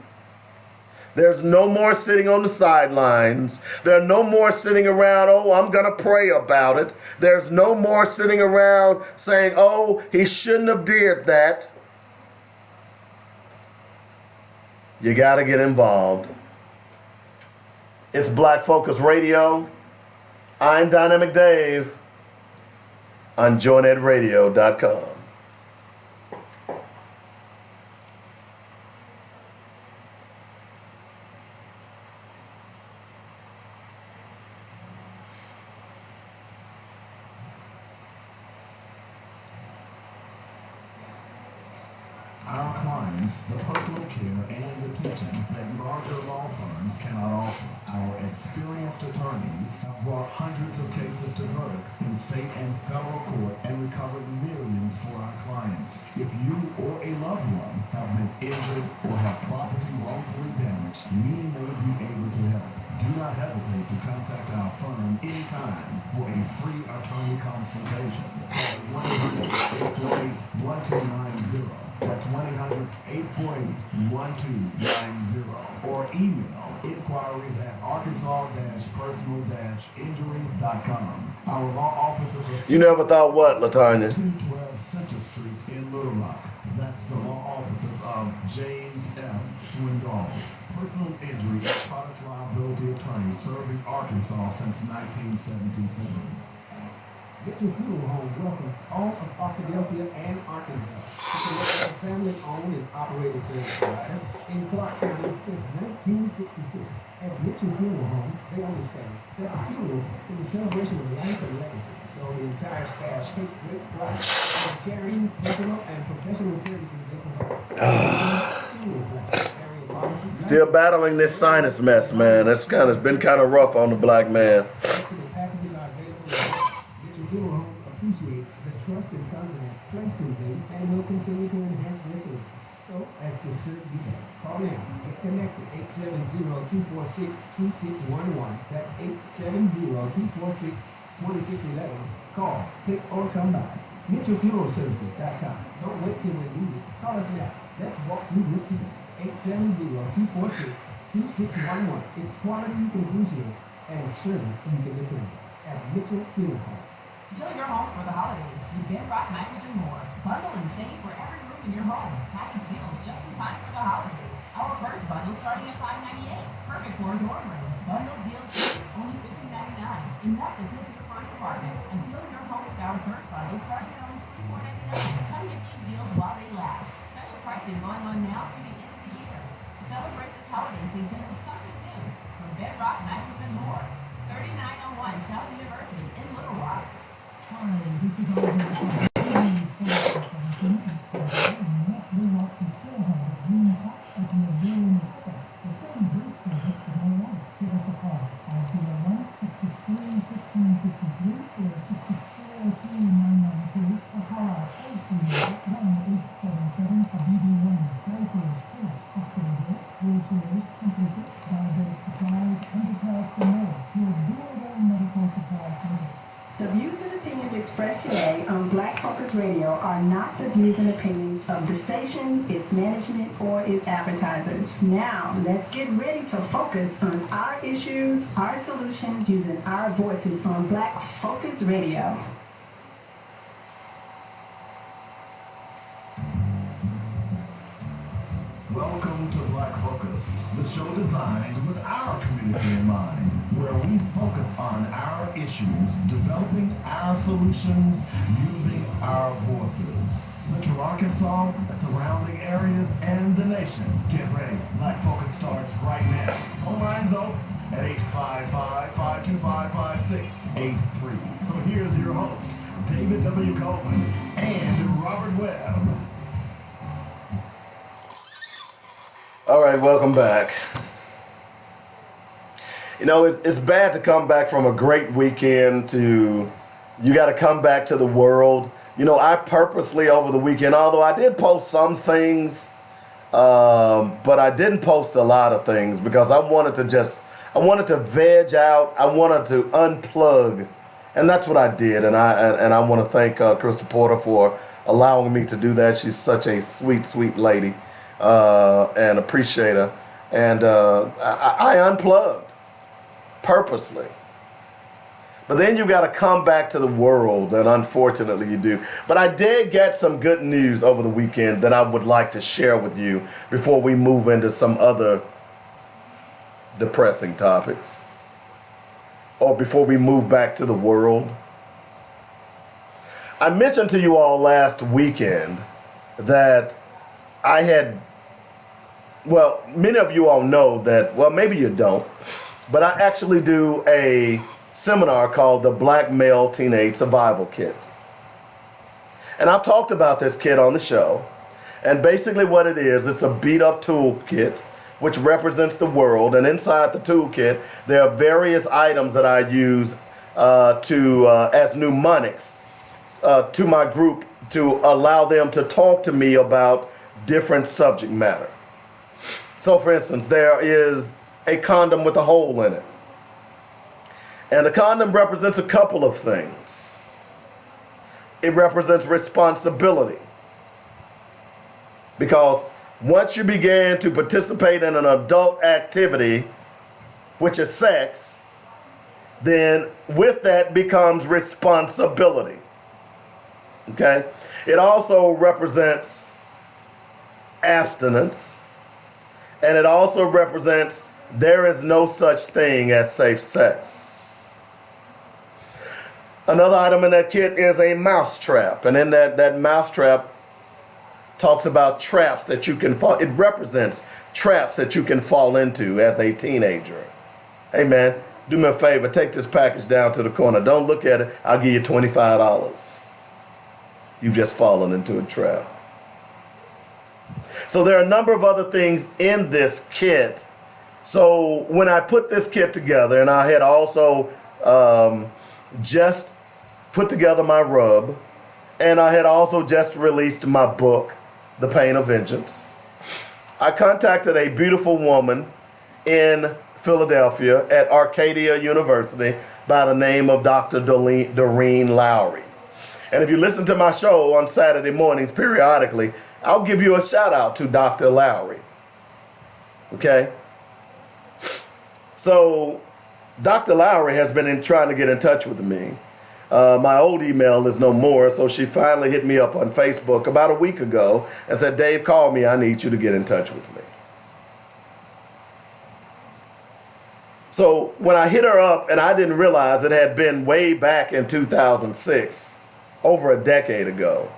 There's no more sitting on the sidelines. There are no more sitting around, oh, I'm going to pray about it. There's no more sitting around saying, oh, he shouldn't have did that. You got to get involved. It's Black Focus Radio. I'm Dynamic Dave on JoinEdRadio.com. Our clients, the personal care and the teaching that larger law firms cannot offer. Our experienced attorneys have brought hundreds of cases to verdict in state and federal court and recovered millions for our clients. If you or a loved one have been injured or have property wrongfully damaged, we may be able to help. Do not hesitate to contact our firm anytime for a free attorney consultation. Call 1-800-848-1290. That's 1-800-848-1290. Or email inquiries@arkansas-personal-injury.com. Our law offices are... You never thought what, Latanya? 212 Center Street in Little Rock. That's the law offices of James F. Swindoll, personal injury and products liability attorney serving Arkansas since 1977. Mitchell Funeral Home welcomes all of Arkadelphia and Arkansas. It's a family-owned and operated service provider in Clark County since 1966. At Mitchell Funeral Home, they understand that the funeral is a celebration of life and legacy. So the entire staff takes great pride in the caring, personal, and professional services they provide. Still battling this sinus mess, man. It's been kind of rough on the black man. Funeral Home appreciates the trust and confidence placed in them and will continue to enhance their services. So, as to serve you better, call now. Get connected. 870-246-2611. That's 870-246-2611. Call, click, or come by. MitchellFuneralServices.com. Don't wait till we need it. Call us now. Let's walk through this together. 870-246-2611. It's quality you can appreciate and service you can depend on at Mitchell Funeral Home. Build your home for the holidays with Bedrock Mattress and More. Bundle and save wherever you're room in your home. Package deals just in time for the holidays. Our first bundle starting at $5.98. Perfect for a dorm room. Bundle deal 2, only $15.99. Enough to fill your first apartment. And fill your home with our third bundle starting at only $24.99. Come get these deals while they last. Special pricing going on now through the end of the year. Celebrate this holiday season with something new from Bedrock Mattress and More. 3901 South University in Little Rock. Hi, this is Oliver. Please focus on things and let Blue Rock is still have the green top with the very next step. The same great service with no water. Give us a call. 501-663-1553 or 664-2992 or call our toll-free number 1-877-BB1. Diapers, pillows, hospital beds, wheelchairs, Simply Fit, diabetic supplies, underpads, and more. Your durable medical supply center. The views and opinions expressed today on Black Focus Radio are not the views and opinions of the station, its management, or its advertisers. Now, let's get ready to focus on our issues, our solutions, using our voices on Black Focus Radio. Welcome to Black Focus, the show designed with our community in mind, where we focus on our issues, developing our solutions, using our voices. Central Arkansas, surrounding areas, and the nation. Get ready. Black Focus starts right now. Phone lines open at 855-525-5683. So here's your host, David W. Coleman and Robert Webb. All right, welcome back. You know, it's bad to come back from a great weekend to, you got to come back to the world. You know, I purposely over the weekend, although I did post some things, but I didn't post a lot of things because I wanted to veg out. I wanted to unplug, and that's what I did. And I want to thank Krista Porter for allowing me to do that. She's such a sweet, sweet lady. And appreciate her. And I unplugged purposely. But then you got to come back to the world, and unfortunately you do. But I did get some good news over the weekend that I would like to share with you before we move into some other depressing topics, or before we move back to the world. I mentioned to you all last weekend that I had, well, many of you all know that, well, maybe you don't, but I actually do a seminar called the Black Male Teenage Survival Kit. And I've talked about this kit on the show. And basically what it is, it's a beat-up toolkit which represents the world. And inside the toolkit, there are various items that I use as mnemonics to my group to allow them to talk to me about different subject matter. So, for instance, there is a condom with a hole in it. And the condom represents a couple of things. It represents responsibility. Because once you begin to participate in an adult activity, which is sex, then with that becomes responsibility. Okay? It also represents abstinence, and it also represents there is no such thing as safe sex. Another item in that kit is a mouse trap, and in that mouse trap talks about traps that you can fall. It represents traps that you can fall into as a teenager. Hey man, do me a favor, take this package down to the corner. Don't look at it. I'll give you $25. You've just fallen into a trap. So there are a number of other things in this kit. So when I put this kit together, and I had also just put together my rub, and I had also just released my book, The Pain of Vengeance, I contacted a beautiful woman in Philadelphia at Arcadia University by the name of Dr. Doreen Lowry. And if you listen to my show on Saturday mornings periodically, I'll give you a shout out to Dr. Lowry. Okay? So Dr. Lowry has been trying to get in touch with me My old email is no more, so she finally hit me up on Facebook about a week ago and said, Dave, call me. I need you to get in touch with me. So when I hit her up, and I didn't realize it had been way back in 2006, over a decade ago.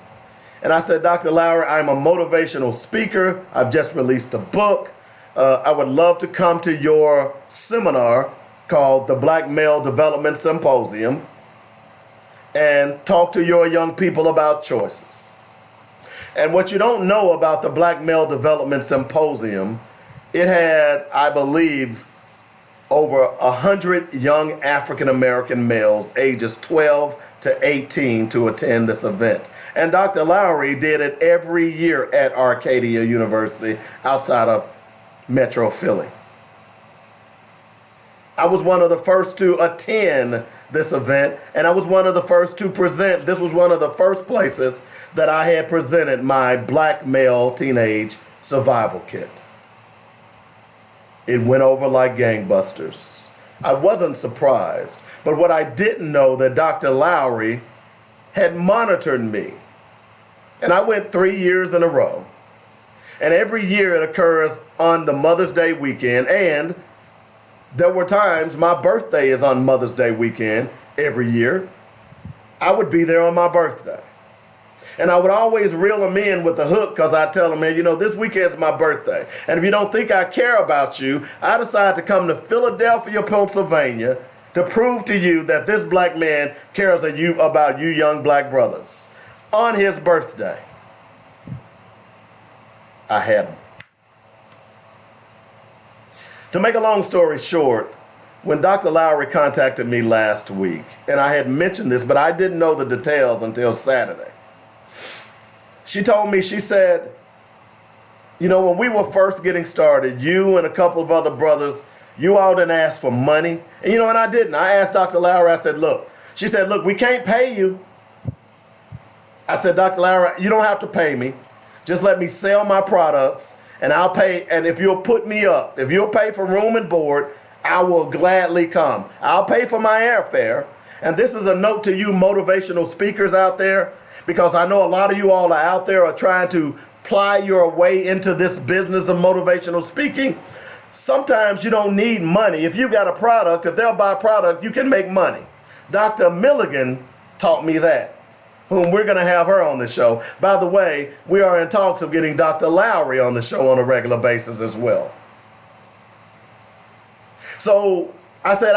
And I said, Dr. Lowry, I'm a motivational speaker. I've just released a book. I would love to come to your seminar called the Black Male Development Symposium and talk to your young people about choices. And what you don't know about the Black Male Development Symposium, it had, I believe, over 100 young African-American males ages 12 to 18 to attend this event. And Dr. Lowry did it every year at Arcadia University outside of Metro Philly. I was one of the first to attend this event, and I was one of the first to present. This was one of the first places that I had presented my Black Male Teenage Survival Kit. It went over like gangbusters. I wasn't surprised, but what I didn't know that Dr. Lowry had monitored me. And I went 3 years in a row. And every year it occurs on the Mother's Day weekend, and there were times my birthday is on Mother's Day weekend every year. I would be there on my birthday. And I would always reel them in with the hook because I'd tell them, man, you know, this weekend's my birthday. And if you don't think I care about you, I decide to come to Philadelphia, Pennsylvania to prove to you that this black man cares about you young black brothers. On his birthday, I had him. To make a long story short, when Dr. Lowry contacted me last week, and I had mentioned this, but I didn't know the details until Saturday. She told me, she said, you know, when we were first getting started, you and a couple of other brothers, you all didn't ask for money. And you know, and I didn't. I asked Dr. Lowry, I said, look, she said, look, we can't pay you. I said, Dr. Lowry, you don't have to pay me. Just let me sell my products and I'll pay. And if you'll put me up, if you'll pay for room and board, I will gladly come. I'll pay for my airfare. And this is a note to you motivational speakers out there, because I know a lot of you all are out there are trying to ply your way into this business of motivational speaking. Sometimes you don't need money. If you've got a product, if they'll buy a product, you can make money. Dr. Milligan taught me that, whom we're going to have her on the show. By the way, we are in talks of getting Dr. Lowry on the show on a regular basis as well. So I said,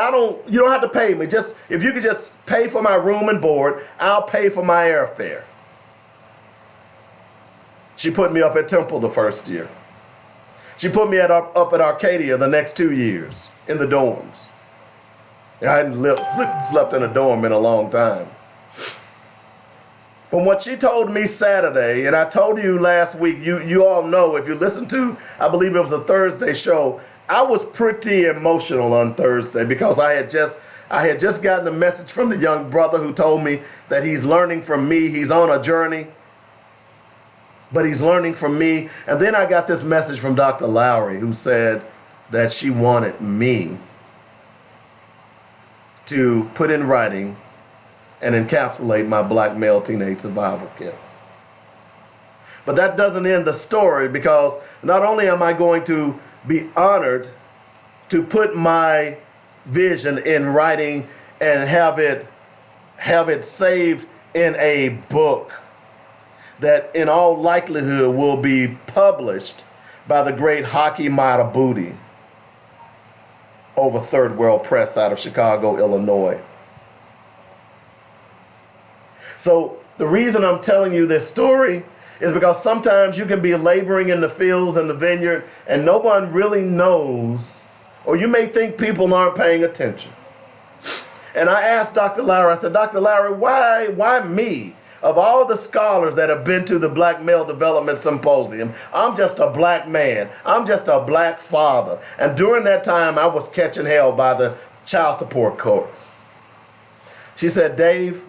you don't have to pay me. Just, if you could just pay for my room and board, I'll pay for my airfare. She put me up at Temple the first year. She put me up at Arcadia the next 2 years in the dorms. I hadn't slept in a dorm in a long time. But what she told me Saturday, and I told you last week, you all know, if you listen to, I believe it was a Thursday show, I was pretty emotional on Thursday because I had just gotten the message from the young brother who told me that he's learning from me. He's on a journey, but he's learning from me. And then I got this message from Dr. Lowry, who said that she wanted me to put in writing and encapsulate my Black Male Teenage Survival Kit. But that doesn't end the story, because not only am I going to be honored to put my vision in writing and have it saved in a book that in all likelihood will be published by the great Haki Madhubuti over Third World Press out of Chicago, Illinois. So the reason I'm telling you this story is because sometimes you can be laboring in the fields and the vineyard and no one really knows, or you may think people aren't paying attention. And I asked Dr. Lowry, I said, Dr. Lowry, why me? Of all the scholars that have been to the Black Male Development Symposium, I'm just a black man. I'm just a black father. And during that time, I was catching hell by the child support courts. She said, Dave,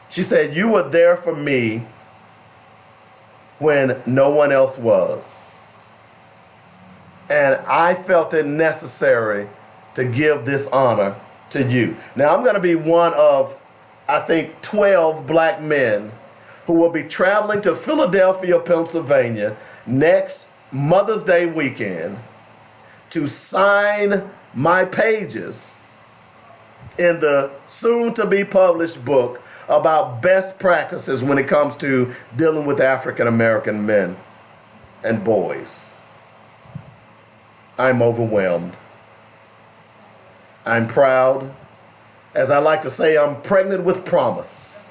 she said, you were there for me when no one else was. And I felt it necessary to give this honor to you. Now, I'm going to be one of I think, 12 black men who will be traveling to Philadelphia, Pennsylvania next Mother's Day weekend to sign my pages in the soon-to-be published book about best practices when it comes to dealing with African American men and boys. I'm overwhelmed. I'm proud. As I like to say, I'm pregnant with promise.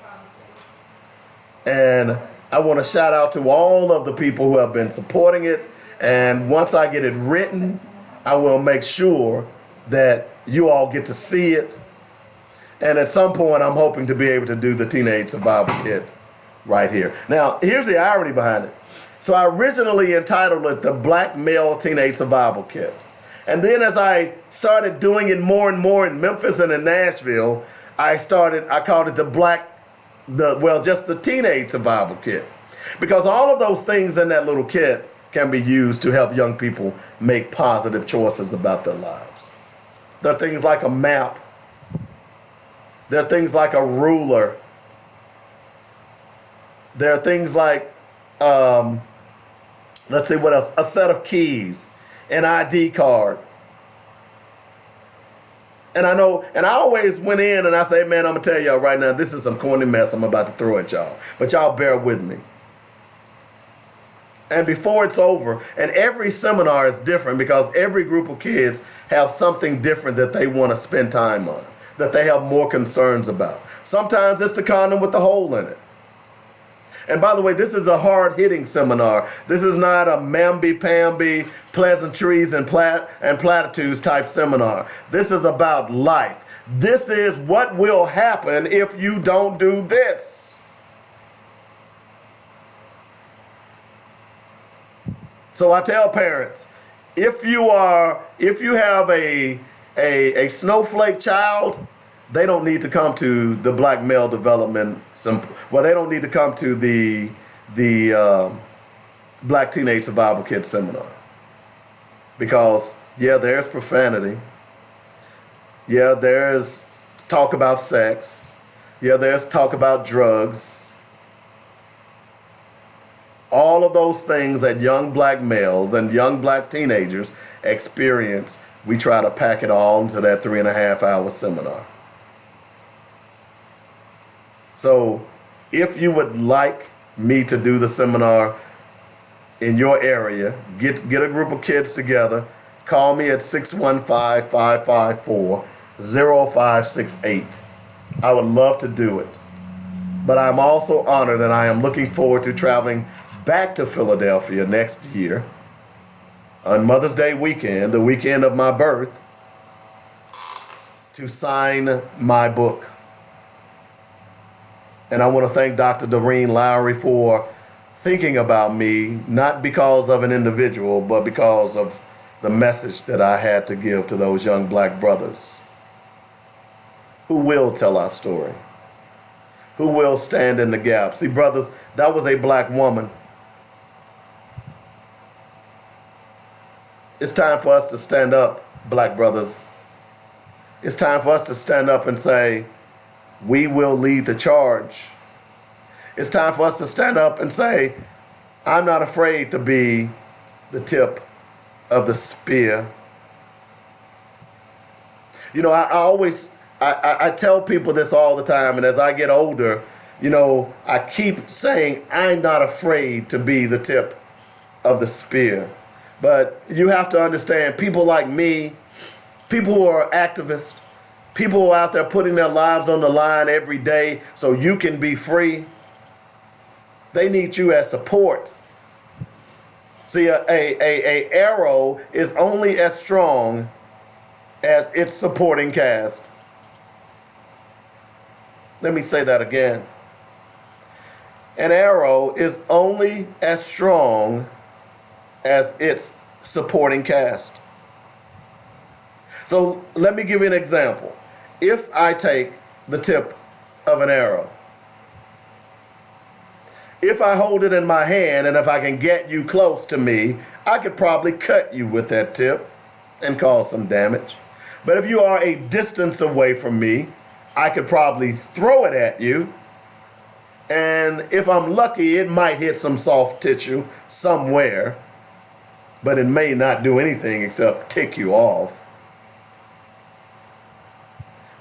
And I want to shout out to all of the people who have been supporting it. And once I get it written, I will make sure that you all get to see it. And at some point, I'm hoping to be able to do the Teenage Survival Kit right here. Now, here's the irony behind it. So I originally entitled it the Black Male Teenage Survival Kit. And then as I started doing it more and more in Memphis and in Nashville, I called it just the Teenage Survival Kit. Because all of those things in that little kit can be used to help young people make positive choices about their lives. There are things like a map. There are things like a ruler. There are things like, let's see what else, a set of keys, an ID card. And I always went in and I say, man, I'm going to tell y'all right now, this is some corny mess I'm about to throw at y'all. But y'all bear with me. And before it's over, and every seminar is different because every group of kids have something different that they want to spend time on, that they have more concerns about. Sometimes it's the condom with the hole in it. And by the way, this is a hard-hitting seminar. This is not a mamby-pamby, pleasantries and platitudes type seminar. This is about life. This is what will happen if you don't do this. So I tell parents, if you have a snowflake child, they don't need to come to the Black Male Development. They don't need to come to the Black Teenage Survival Kit seminar. Because, yeah, there's profanity. Yeah, there's talk about sex. Yeah, there's talk about drugs. All of those things that young black males and young black teenagers experience, we try to pack it all into that 3.5-hour seminar. So if you would like me to do the seminar in your area, get a group of kids together, call me at 615-554-0568. I would love to do it. But I'm also honored and I am looking forward to traveling back to Philadelphia next year on Mother's Day weekend, the weekend of my birth, to sign my book. And I want to thank Dr. Doreen Lowry for thinking about me, not because of an individual, but because of the message that I had to give to those young black brothers who will tell our story, who will stand in the gap. See, brothers, that was a black woman. It's time for us to stand up, black brothers. It's time for us to stand up and say, we will lead the charge. It's time for us to stand up and say, I'm not afraid to be the tip of the spear. You know, I tell people this all the time, and as I get older, you know, I keep saying, I'm not afraid to be the tip of the spear. But you have to understand, people like me, people who are activists, people who are out there putting their lives on the line every day so you can be free, they need you as support. See, a arrow is only as strong as its supporting cast. Let me say that again. An arrow is only as strong as its supporting cast. So let me give you an example. If I take the tip of an arrow, if I hold it in my hand and if I can get you close to me, I could probably cut you with that tip and cause some damage. But if you are a distance away from me, I could probably throw it at you, and if I'm lucky, it might hit some soft tissue somewhere, but it may not do anything except tick you off.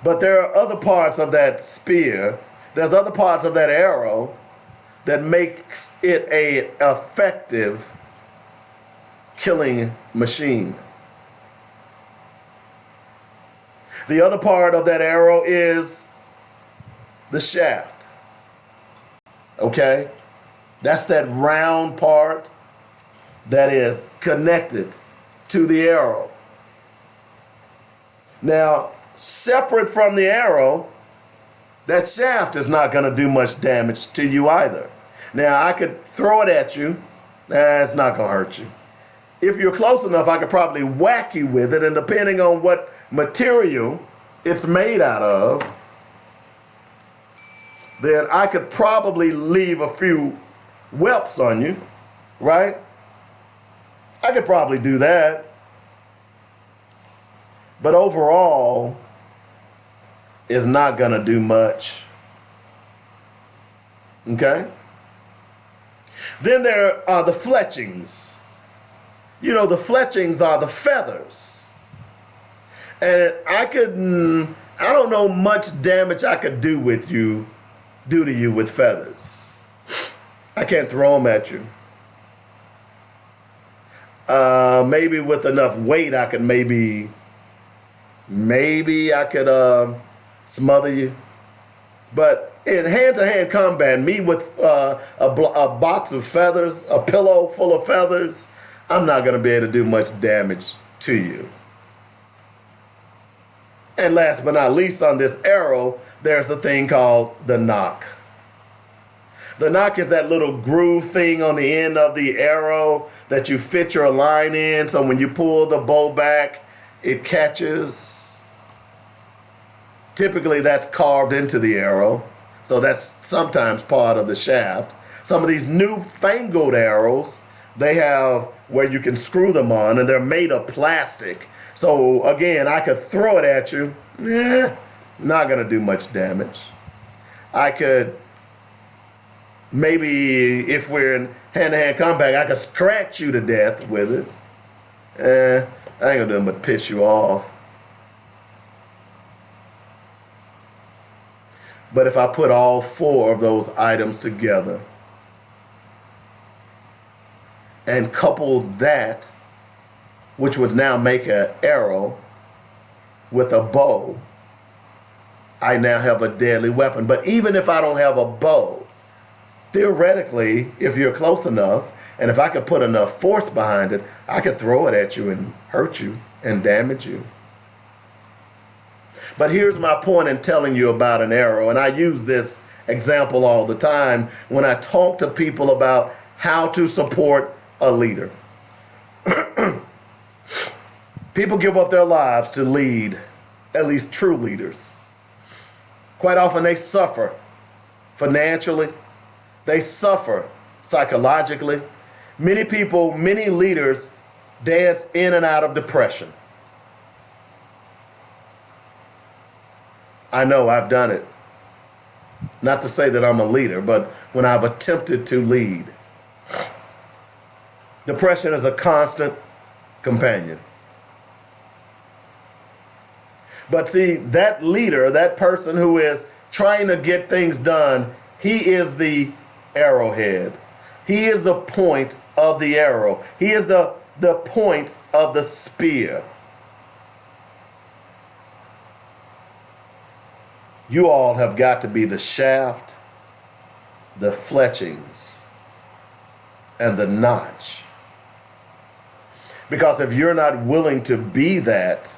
But there are other parts of that spear, there's other parts of that arrow that makes it an effective killing machine. The other part of that arrow is the shaft. Okay? That's that round part that is connected to the arrow. Now, separate from the arrow, that shaft is not going to do much damage to you either. Now, I could throw it at you. It's not going to hurt you. If you're close enough, I could probably whack you with it, and depending on what material it's made out of, then I could probably leave a few whelps on you, right? I could probably do that. But overall, it's not going to do much. Okay? Then there are the fletchings. You know, the fletchings are the feathers. And I don't know much damage I could do to you with feathers. I can't throw them at you. Maybe with enough weight, I could maybe I could smother you. But in hand-to-hand combat, me with a box of feathers, a pillow full of feathers, I'm not going to be able to do much damage to you. And last but not least, on this arrow, there's a thing called the nock. The nock is that little groove thing on the end of the arrow that you fit your line in, so when you pull the bow back, it catches. Typically, that's carved into the arrow, so that's sometimes part of the shaft. Some of these newfangled arrows, they have where you can screw them on, and they're made of plastic. So again, I could throw it at you. Not going to do much damage. I could maybe, if we're in hand-to-hand combat, I could scratch you to death with it. I ain't going to do nothing but piss you off. But if I put all four of those items together and couple that, which would now make an arrow, with a bow, I now have a deadly weapon. But even if I don't have a bow, theoretically, if you're close enough, and if I could put enough force behind it, I could throw it at you and hurt you and damage you. But here's my point in telling you about an arrow, and I use this example all the time when I talk to people about how to support a leader. People give up their lives to lead, at least true leaders. Quite often they suffer financially. They suffer psychologically. Many people, many leaders dance in and out of depression. I know I've done it. Not to say that I'm a leader, but when I've attempted to lead. Depression is a constant companion. But see, that leader, that person who is trying to get things done, he is the arrowhead. He is the point of the arrow. He is the point of the spear. You all have got to be the shaft, the fletchings, and the notch. Because if you're not willing to be that,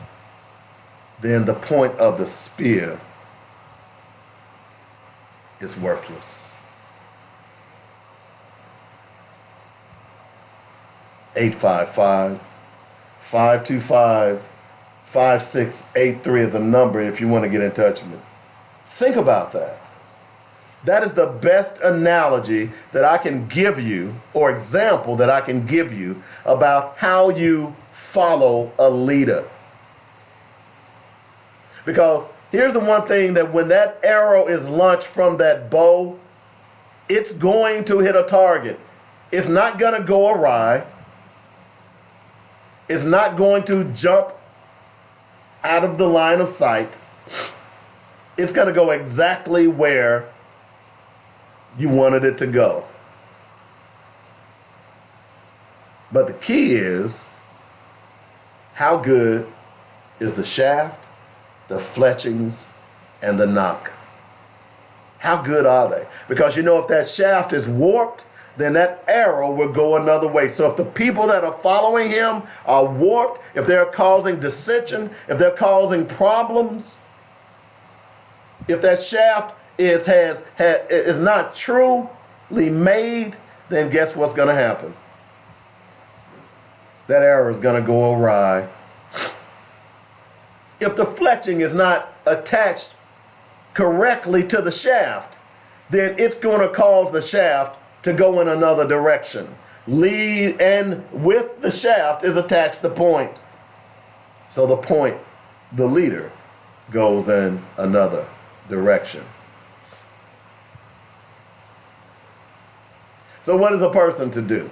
then the point of the spear is worthless. 855-525-5683 is the number if you want to get in touch with me. Think about that. That is the best analogy that I can give you, or example that I can give you, about how you follow a leader. Because here's the one thing, that when that arrow is launched from that bow, it's going to hit a target. It's not going to go awry. It's not going to jump out of the line of sight. It's going to go exactly where you wanted it to go. But the key is, how good is the shaft, the fletchings, and the knock? How good are they? Because if that shaft is warped, then that arrow will go another way. So if the people that are following him are warped, if they're causing dissension, if they're causing problems, if that shaft is not truly made, then guess what's going to happen? That arrow is going to go awry. If the fletching is not attached correctly to the shaft, then it's going to cause the shaft to go in another direction. Lead, and with the shaft is attached the point. So the point, the leader, goes in another direction. So what is a person to do?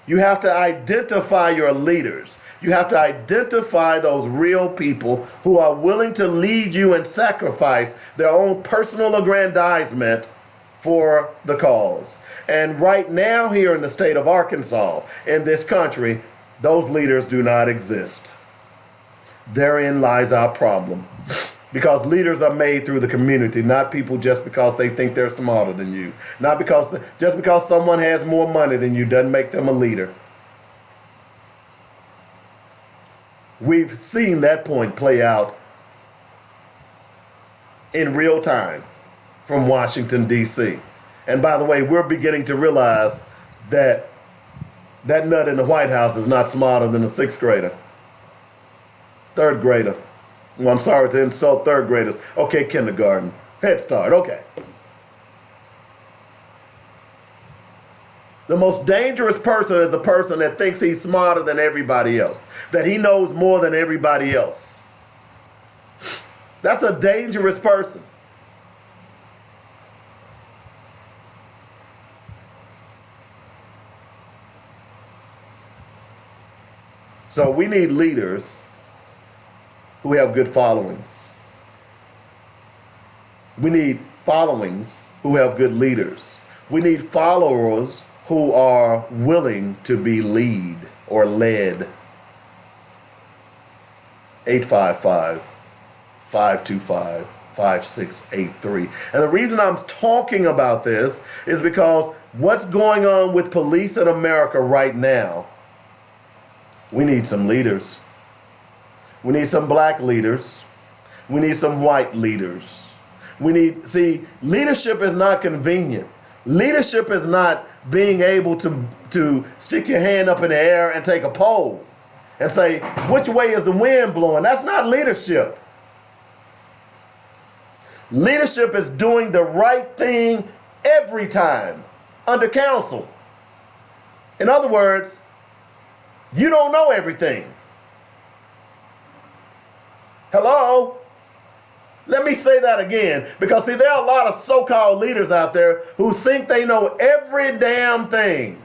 You have to identify your leaders. You have to identify those real people who are willing to lead you and sacrifice their own personal aggrandizement for the cause. And right now, here in the state of Arkansas, in this country, those leaders do not exist. Therein lies our problem. Because leaders are made through the community, not people just because they think they're smarter than you. Not just because someone has more money than you doesn't make them a leader. We've seen that point play out in real time from Washington, D.C. And by the way, we're beginning to realize that that nut in the White House is not smarter than a sixth grader, third grader. Well, I'm sorry to insult third graders. Okay, kindergarten, Head Start, okay. The most dangerous person is a person that thinks he's smarter than everybody else, that he knows more than everybody else. That's a dangerous person. So we need leaders who have good followings. We need followings who have good leaders. We need followers who are willing to be lead or led. 855-525-5683. And the reason I'm talking about this is because what's going on with police in America right now, we need some leaders. We need some black leaders. We need some white leaders. Leadership is not convenient. Leadership is not being able to stick your hand up in the air and take a poll and say, which way is the wind blowing? That's not leadership. Leadership is doing the right thing every time under counsel. In other words, you don't know everything. Hello? Let me say that again, because see, there are a lot of so-called leaders out there who think they know every damn thing.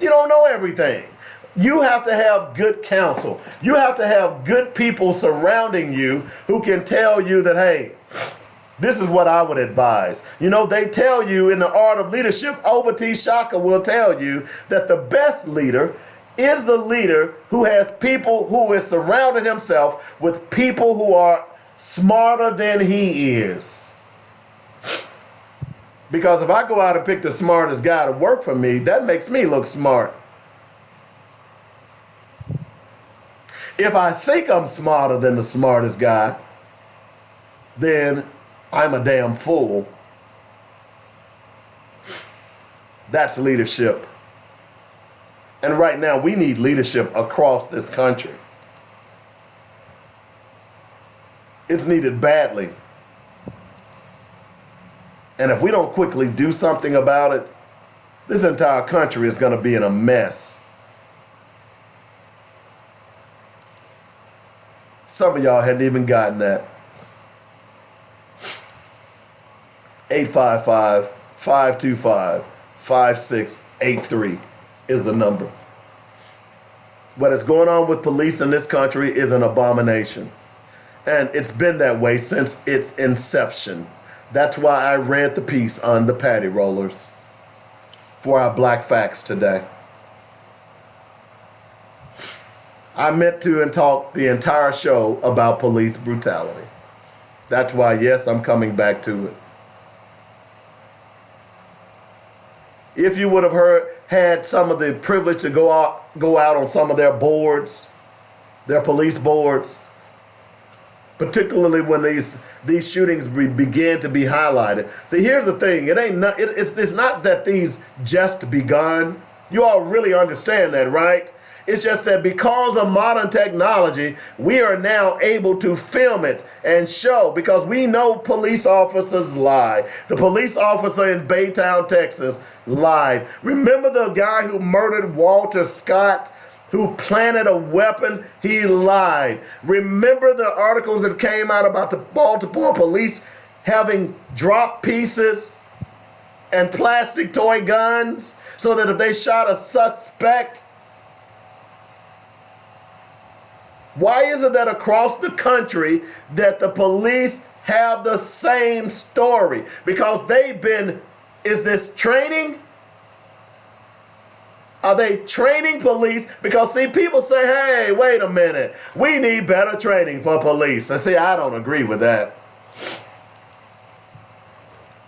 You don't know everything. You have to have good counsel. You have to have good people surrounding you who can tell you that, hey, this is what I would advise. They tell you in the art of leadership, Obati Shaka will tell you that the best leader is the leader who has people, who is surrounded himself with people who are smarter than he is. Because if I go out and pick the smartest guy to work for me, that makes me look smart. If I think I'm smarter than the smartest guy, then I'm a damn fool. That's leadership. And right now, we need leadership across this country. It's needed badly. And if we don't quickly do something about it, this entire country is going to be in a mess. Some of y'all hadn't even gotten that. 855-525-5683 is the number. What is going on with police in this country is an abomination. And it's been that way since its inception. That's why I read the piece on the patty rollers for our Black Facts today. I meant to and talk the entire show about police brutality. That's why, yes, I'm coming back to it. If you would have had some of the privilege to go out on some of their boards, their police boards, particularly when these shootings began to be highlighted. See, here's the thing: it's not that these just begun. You all really understand that, right? It's just that because of modern technology, we are now able to film it and show, because we know police officers lie. The police officer in Baytown, Texas, lied. Remember the guy who murdered Walter Scott, who planted a weapon? He lied. Remember the articles that came out about the Baltimore police having drop pieces and plastic toy guns so that if they shot a suspect? Why is it that across the country that the police have the same story? Because is this training? Are they training police? Because see, people say, hey, wait a minute, we need better training for police. And see, I don't agree with that.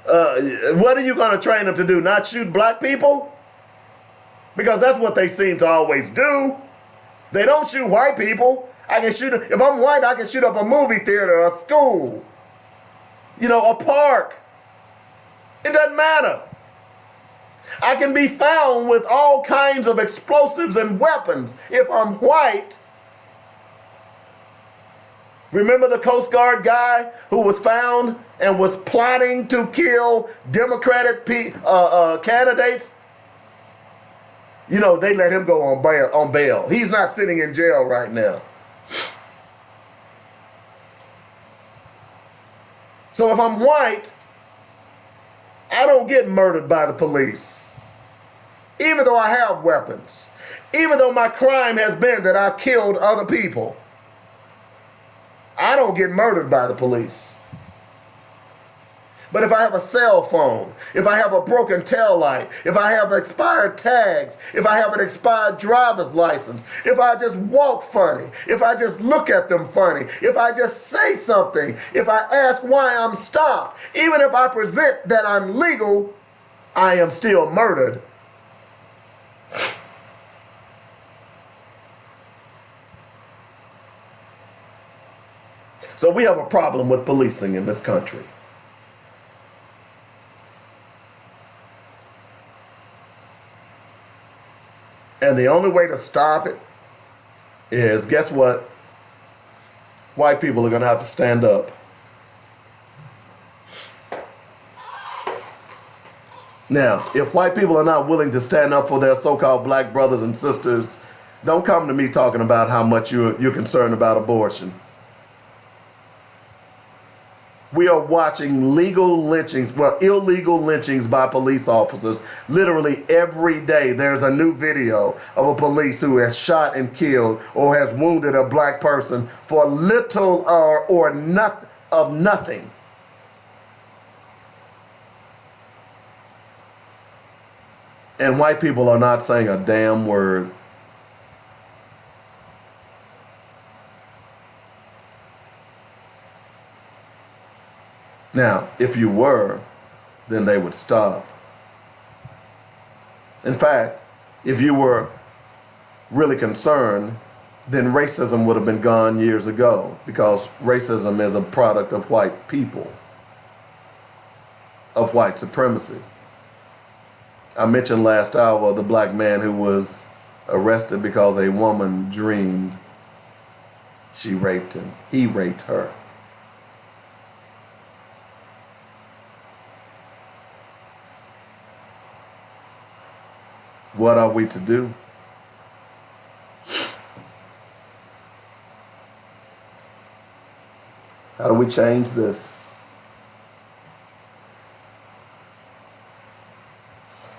What are you going to train them to do? Not shoot black people? Because that's what they seem to always do. They don't shoot white people. If I'm white, I can shoot up a movie theater, a school, a park. It doesn't matter. I can be found with all kinds of explosives and weapons if I'm white. Remember the Coast Guard guy who was found and was plotting to kill Democratic candidates? They let him go on bail. He's not sitting in jail right now. So if I'm white, I don't get murdered by the police, even though I have weapons, even though my crime has been that I've killed other people. I don't get murdered by the police. But if I have a cell phone, if I have a broken taillight, if I have expired tags, if I have an expired driver's license, if I just walk funny, if I just look at them funny, if I just say something, if I ask why I'm stopped, even if I present that I'm legal, I am still murdered. So we have a problem with policing in this country. And the only way to stop it is, guess what? White people are going to have to stand up. Now, if white people are not willing to stand up for their so-called black brothers and sisters, don't come to me talking about how much you're concerned about abortion. We are watching illegal lynchings by police officers. Literally every day there's a new video of a police who has shot and killed or has wounded a black person for little or nothing. And white people are not saying a damn word. Now, if you were, then they would stop. In fact, if you were really concerned, then racism would have been gone years ago, because racism is a product of white people, of white supremacy. I mentioned last hour the black man who was arrested because a woman dreamed she raped him. He raped her. What are we to do? How do we change this?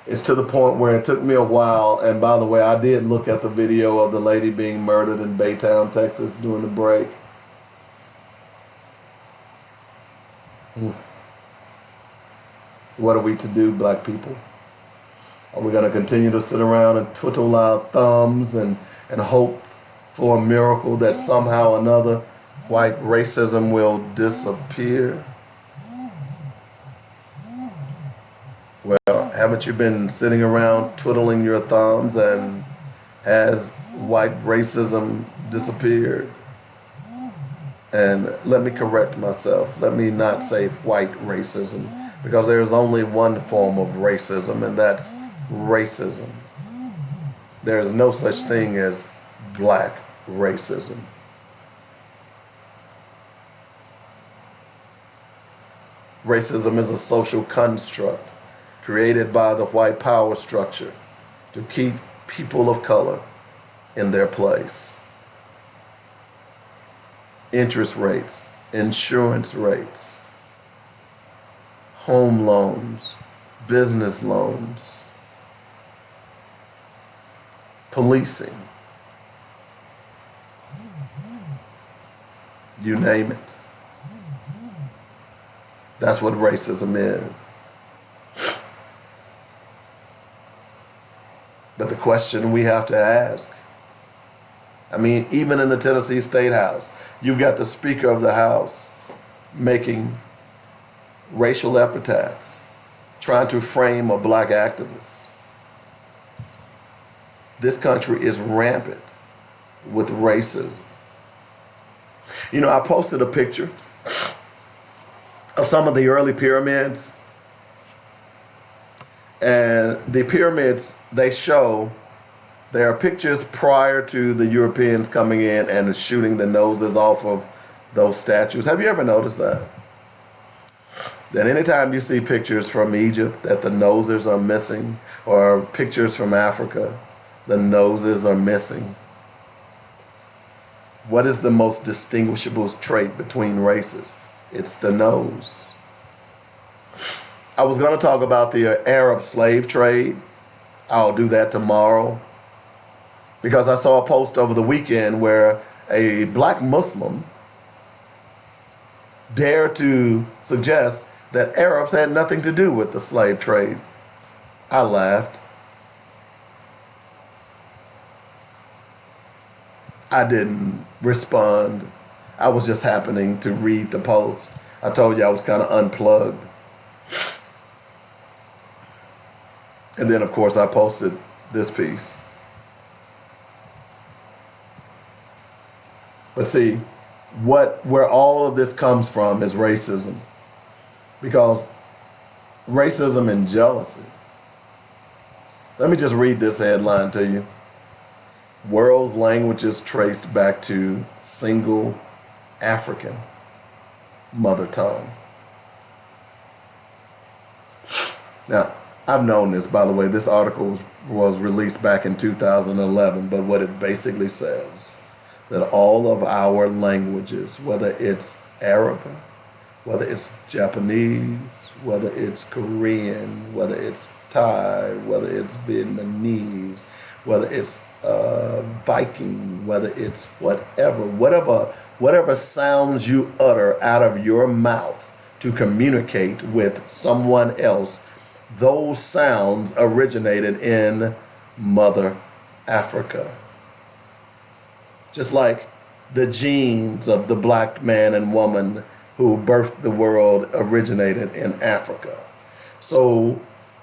It's to the point where it took me a while, and by the way, I did look at the video of the lady being murdered in Baytown, Texas during the break. What are we to do, black people? Are we going to continue to sit around and twiddle our thumbs and hope for a miracle that somehow or another white racism will disappear? Well, haven't you been sitting around twiddling your thumbs, and has white racism disappeared? And let me correct myself. Let me not say white racism, because there is only one form of racism, and that's racism. There is no such thing as black racism. Racism is a social construct created by the white power structure to keep people of color in their place. Interest rates, insurance rates, home loans, business loans, policing, you name it. That's what racism is. But the question we have to ask, I mean, even in the Tennessee State House, you've got the Speaker of the House making racial epithets, trying to frame a black activist. This country is rampant with racism. You know, I posted a picture of some of the early pyramids. And the pyramids, they show, there are pictures prior to the Europeans coming in and shooting the noses off of those statues. Have you ever noticed that? That anytime you see pictures from Egypt that the noses are missing, or pictures from Africa, the noses are missing. What is the most distinguishable trait between races? It's the nose. I was going to talk about the Arab slave trade. I'll do that tomorrow, because I saw a post over the weekend where a black Muslim dared to suggest that Arabs had nothing to do with the slave trade. I laughed. I didn't respond. I was just happening to read the post. I told you I was kind of unplugged. And then, of course, I posted this piece. But see, where all of this comes from is racism. Because racism and jealousy. Let me just read this headline to you. World's languages traced back to single African mother tongue. Now, I've known this, by the way. This article was released back in 2011, but what it basically says, that all of our languages, whether it's Arabic, whether it's Japanese, whether it's Korean, whether it's Thai, whether it's Vietnamese, whether it's Viking, whether it's whatever sounds you utter out of your mouth to communicate with someone else, those sounds originated in Mother Africa. Just like the genes of the black man and woman who birthed the world originated in Africa. So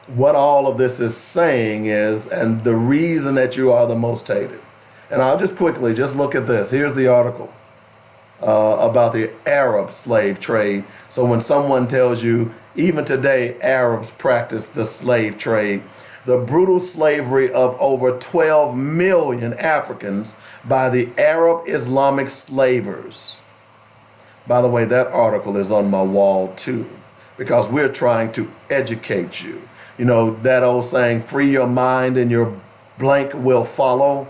what all of this is saying is, and the reason that you are the most hated, and I'll just quickly just look at this. Here's the article about the Arab slave trade. So when someone tells you, even today, Arabs practice the slave trade, the brutal slavery of over 12 million Africans by the Arab Islamic slavers. By the way, that article is on my wall too, because we're trying to educate you. You know, that old saying, free your mind and your blank will follow.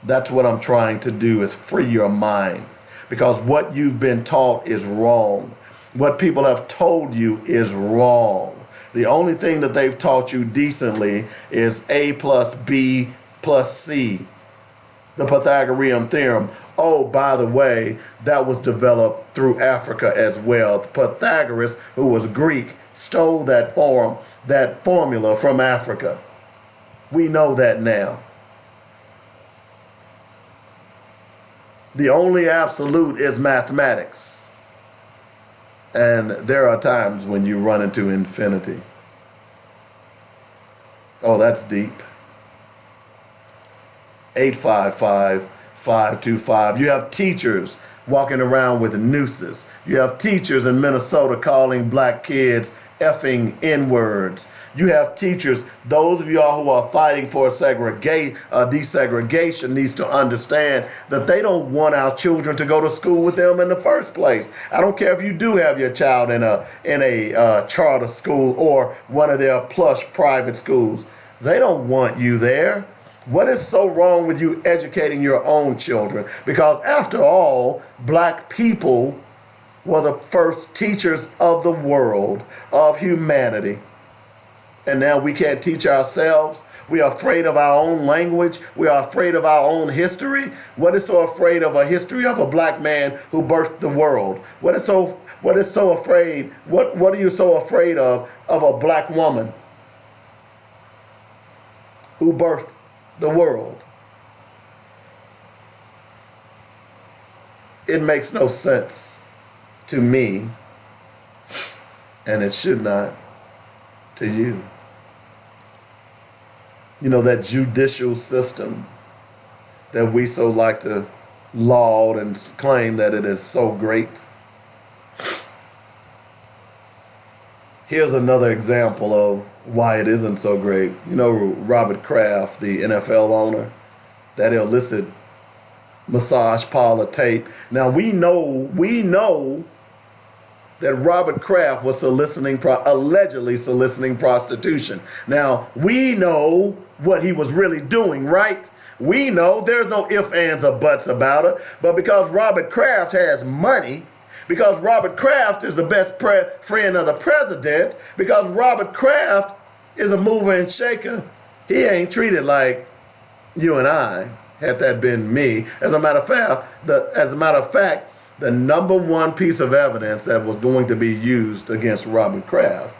That's what I'm trying to do, is free your mind. because what you've been taught is wrong. What people have told you is wrong. The only thing that they've taught you decently is A plus B plus C, the Pythagorean theorem. Oh, by the way, that was developed through Africa as well. Pythagoras, who was Greek, stole that formula from Africa. We know that now. The only absolute is mathematics. And there are times when you run into infinity. Oh, that's deep. 855-525. You have teachers walking around with nooses. You have teachers in Minnesota calling black kids effing N-words. You have teachers, those of y'all who are fighting for desegregation needs to understand that they don't want our children to go to school with them in the first place. I don't care if you do have your child in a charter school or one of their plush private schools. They don't want you there. What is so wrong with you educating your own children? Because after all, black people were the first teachers of the world, of humanity. And now we can't teach ourselves. We are afraid of our own language. We are afraid of our own history. What is so afraid of a history of a black man who birthed the world? What are you so afraid of a black woman who birthed the world? It makes no sense to me, and it should not to you. You know, that judicial system that we so like to laud and claim that it is so great. Here's another example of why it isn't so great. You know, Robert Kraft, the NFL owner, that illicit massage parlor tape. Now we know that Robert Kraft was allegedly soliciting prostitution. Now we know what he was really doing, right? We know there's no ifs, ands, or buts about it. But because Robert Kraft has money, because Robert Kraft is the best friend of the president, because Robert Kraft is a mover and shaker, he ain't treated like you and I, had that been me. As a matter of fact, the number one piece of evidence that was going to be used against Robert Kraft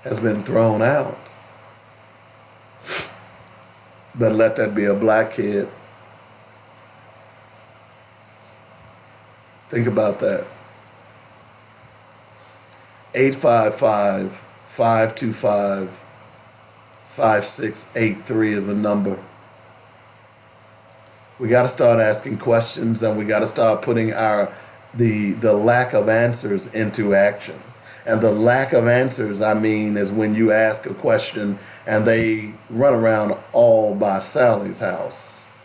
has been thrown out. But let that be a black kid. Think about that. 855-525-5683 is the number. We got to start asking questions, and we got to start putting the lack of answers into action. And the lack of answers, I mean, is when you ask a question and they run around all by Sally's house.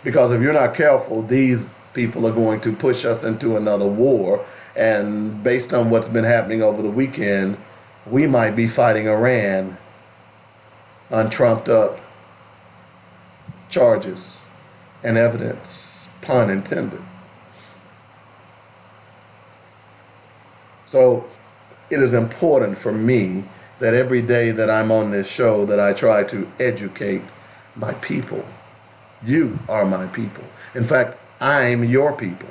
Because if you're not careful, these people are going to push us into another war. And based on what's been happening over the weekend, we might be fighting Iran on trumped up charges and evidence, pun intended. So it is important for me that every day that I'm on this show that I try to educate my people. You are my people. In fact, I'm your people.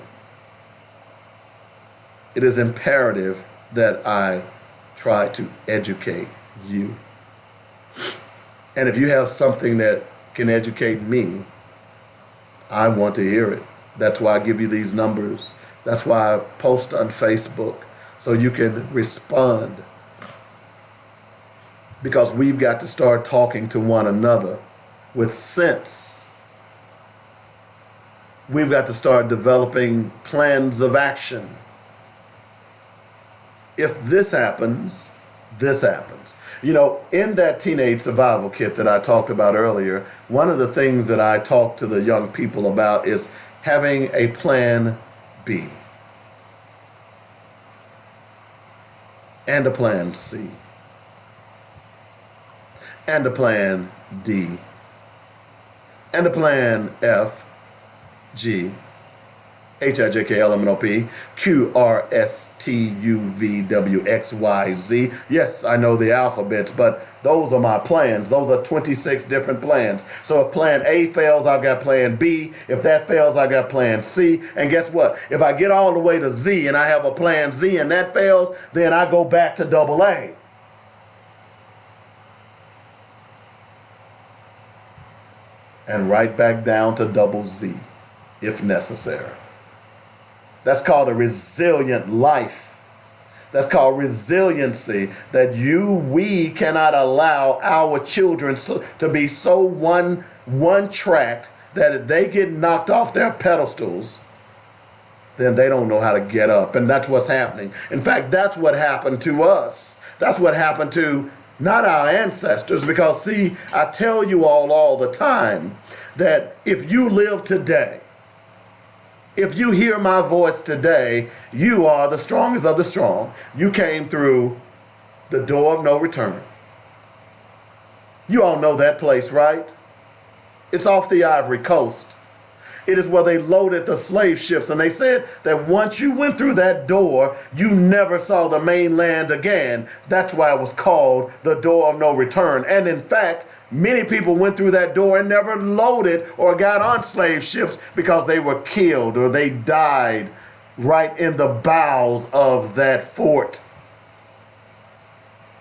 It is imperative that I try to educate you. And if you have something that can educate me, I want to hear it. That's why I give you these numbers. That's why I post on Facebook, so you can respond. Because we've got to start talking to one another with sense. We've got to start developing plans of action. If this happens, this happens. You know, in that teenage survival kit that I talked about earlier, one of the things that I talk to the young people about is having a plan B and a plan C and a plan D and a plan F, G, HIJKLMNOP, QRSTUVWXYZ. Yes, I know the alphabets, but those are my plans. Those are 26 different plans. So if plan A fails, I've got plan B. If that fails, I got plan C. And guess what? If I get all the way to Z and I have a plan Z and that fails, then I go back to double A. And right back down to double Z, if necessary. That's called a resilient life. That's called resiliency, that we cannot allow our children to be so one-tracked that if they get knocked off their pedestals, then they don't know how to get up. And that's what's happening. In fact, that's what happened to us. That's what happened to not our ancestors, because see, I tell you all the time that if you live today, if you hear my voice today, you are the strongest of the strong. You came through the door of no return. You all know that place, right? It's off the Ivory Coast. It is where they loaded the slave ships, and they said that once you went through that door, you never saw the mainland again. That's why it was called the door of no return. And in fact, many people went through that door and never loaded or got on slave ships because they were killed or they died right in the bowels of that fort,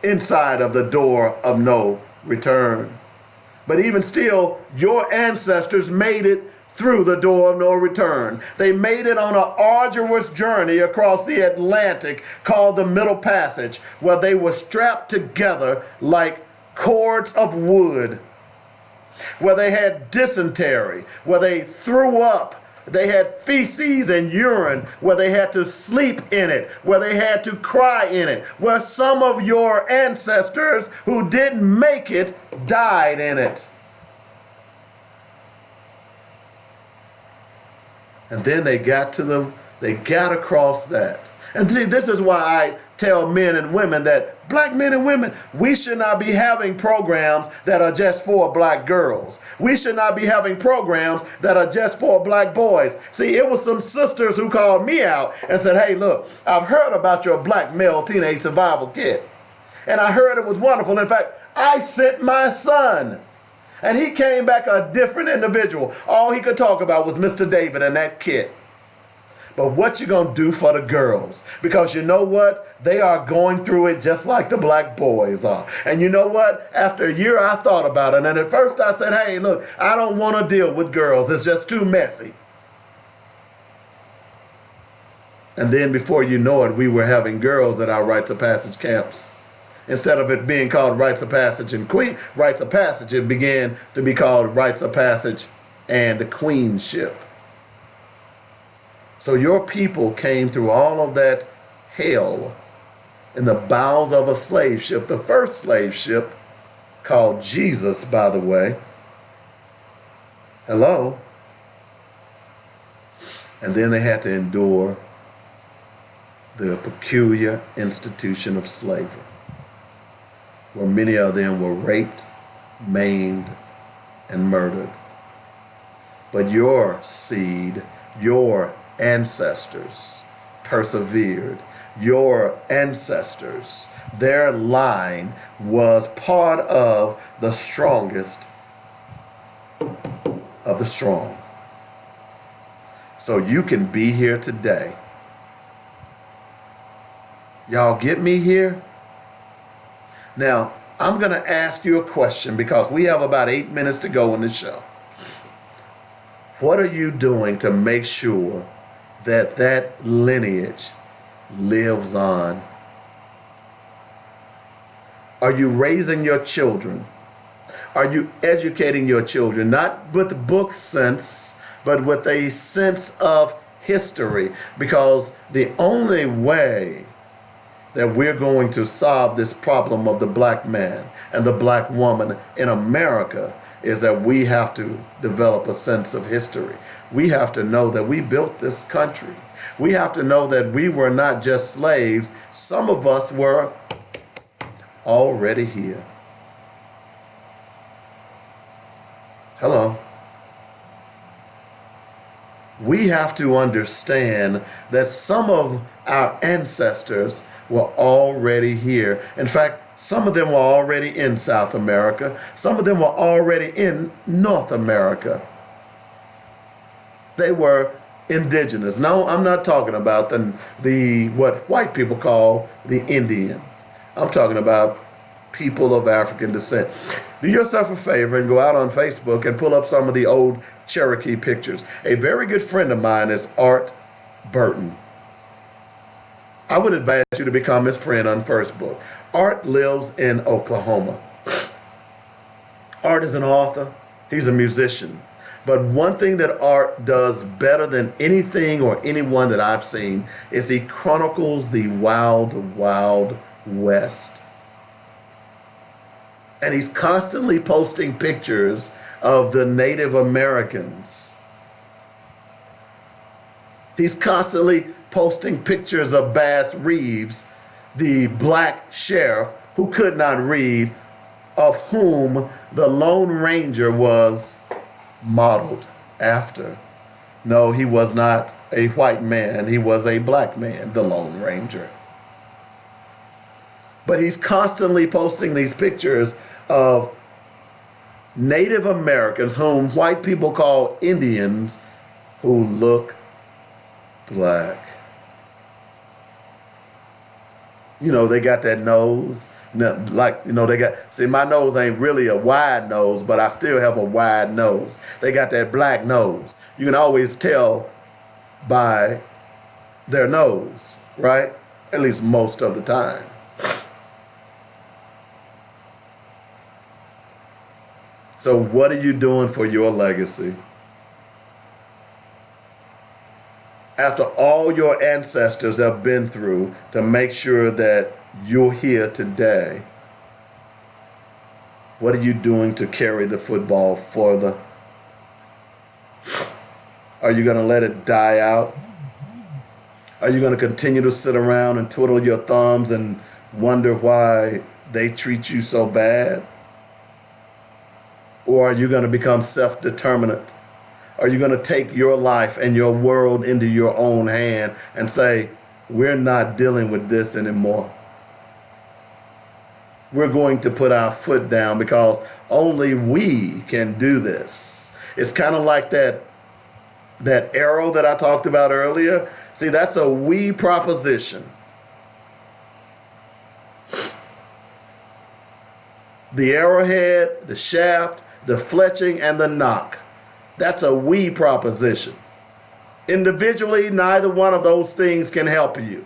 inside of the door of no return. But even still, your ancestors made it through the door of no return. They made it on an arduous journey across the Atlantic called the Middle Passage, where they were strapped together like cords of wood, where they had dysentery, where they threw up, they had feces and urine, where they had to sleep in it, where they had to cry in it, where some of your ancestors who didn't make it died in it. And then they got across that. And see, this is why I tell men and women that black men and women, we should not be having programs that are just for black girls. We should not be having programs that are just for black boys. See, it was some sisters who called me out and said, hey, look, I've heard about your black male teenage survival kit. And I heard it was wonderful. In fact, I sent my son. And he came back a different individual. All he could talk about was Mr. David and that kit. But what you gonna do for the girls? Because you know what? They are going through it just like the black boys are. And you know what? After a year, I thought about it. And at first I said, hey, look, I don't want to deal with girls. It's just too messy. And then before you know it, we were having girls at our Rites of Passage camps. Instead of it being called Rites of Passage and Rites of Passage, it began to be called Rites of Passage and the Queenship. So your people came through all of that hell in the bowels of a slave ship, the first slave ship called Jesus, by the way. Hello? And then they had to endure the peculiar institution of slavery, where many of them were raped, maimed, and murdered. But your seed, your ancestors persevered. Your ancestors, their line was part of the strongest of the strong. So you can be here today. Y'all get me here? Now, I'm going to ask you a question because we have about 8 minutes to go in the show. What are you doing to make sure that that lineage lives on? Are you raising your children? Are you educating your children, not with book sense, but with a sense of history? Because the only way that we're going to solve this problem of the black man and the black woman in America is that we have to develop a sense of history. We have to know that we built this country. We have to know that we were not just slaves. Some of us were already here. Hello. we have to understand that some of our ancestors were already here. In fact, some of them were already in South America. Some of them were already in North America. They were indigenous. No, I'm not talking about the what white people call the Indian. I'm talking about people of African descent. Do yourself a favor and go out on Facebook and pull up some of the old Cherokee pictures. A very good friend of mine is Art Burton. I would advise you to become his friend on Facebook. Art lives in Oklahoma. Art is an author. He's a musician. But one thing that Art does better than anything or anyone that I've seen is he chronicles the wild, wild West. And he's constantly posting pictures of the Native Americans. He's constantly posting pictures of Bass Reeves, the black sheriff who could not read, of whom the Lone Ranger was modeled after. No, he was not a white man. He was a black man, the Lone Ranger. But he's constantly posting these pictures of Native Americans, whom white people call Indians, who look black. You know, they got that nose. See, my nose ain't really a wide nose, but I still have a wide nose. They got that black nose. You can always tell by their nose, right? At least most of the time. So what are you doing for your legacy? After all your ancestors have been through to make sure that you're here today, what are you doing to carry the football further? Are you going to let it die out? Are you going to continue to sit around and twiddle your thumbs and wonder why they treat you so bad? Or are you going to become self-determinant? Are you going to take your life and your world into your own hand and say, we're not dealing with this anymore? We're going to put our foot down because only we can do this. It's kind of like that arrow that I talked about earlier. See, that's a we proposition. The arrowhead, the shaft, the fletching, and the knock. That's a we proposition. Individually, neither one of those things can help you.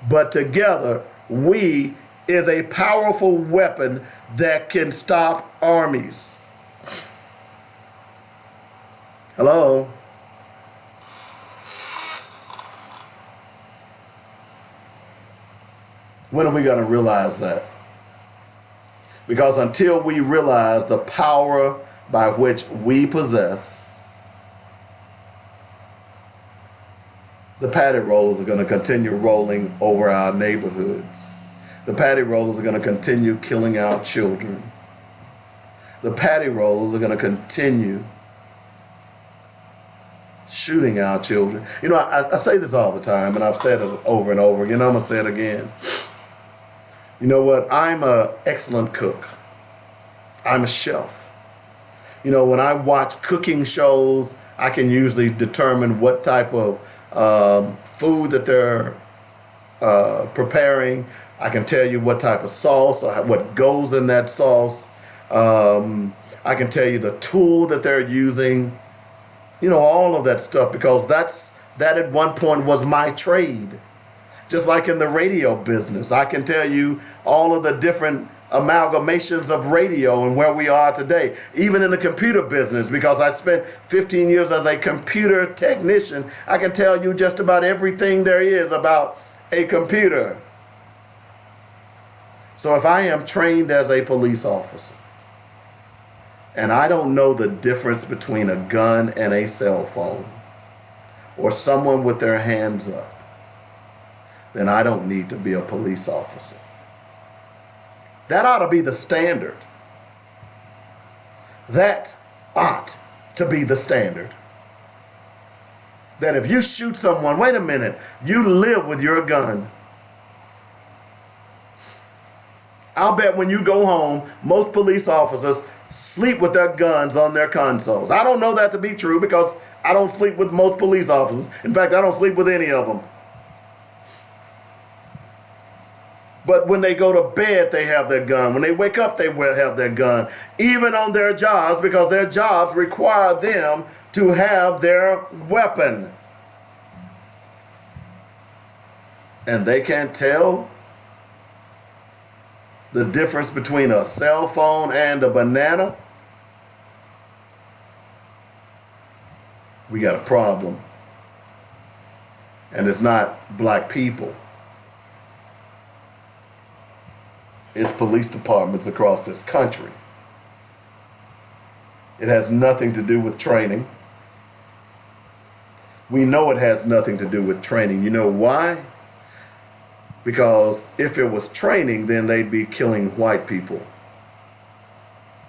But together, we is a powerful weapon that can stop armies. Hello? When are we going to realize that? Because until we realize the power by which we possess, the patty rollers are going to continue rolling over our neighborhoods. The patty rollers are going to continue killing our children. The patty rollers are going to continue shooting our children. You know, I say this all the time, and I've said it over and over. You know, I'm going to say it again. You know what? I'm an excellent cook. I'm a chef. You know, when I watch cooking shows, I can usually determine what type of food that they're preparing. I can tell you what type of sauce or what goes in that sauce. I can tell you the tool that they're using. You know, all of that stuff, because that at one point was my trade. Just like in the radio business, I can tell you all of the different amalgamations of radio and where we are today. Even in the computer business, because I spent 15 years as a computer technician, I can tell you just about everything there is about a computer. So if I am trained as a police officer, and I don't know the difference between a gun and a cell phone, or someone with their hands up, then I don't need to be a police officer. That ought to be the standard. That ought to be the standard. that if you shoot someone, wait a minute, you live with your gun. I'll bet when you go home, most police officers sleep with their guns on their consoles. I don't know that to be true because I don't sleep with most police officers. In fact, I don't sleep with any of them. But when they go to bed, they have their gun. When they wake up, they will have their gun. Even on their jobs, because their jobs require them to have their weapon. And they can't tell the difference between a cell phone and a banana. We got a problem. And it's not black people. It's police departments across this country. It has nothing to do with training. We know it has nothing to do with training. You know why? Because if it was training, then they'd be killing white people.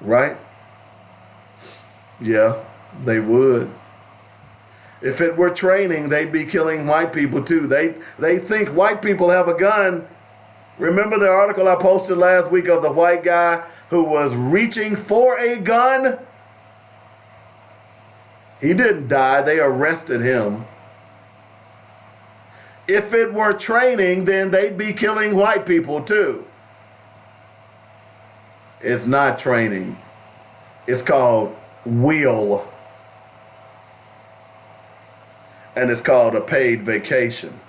Right? Yeah, they would. If it were training, they'd be killing white people too. They think white people have a gun. Remember the article I posted last week of the white guy who was reaching for a gun? He didn't die. They arrested him. If it were training, then they'd be killing white people too. It's not training. It's called will. And it's called a paid vacation.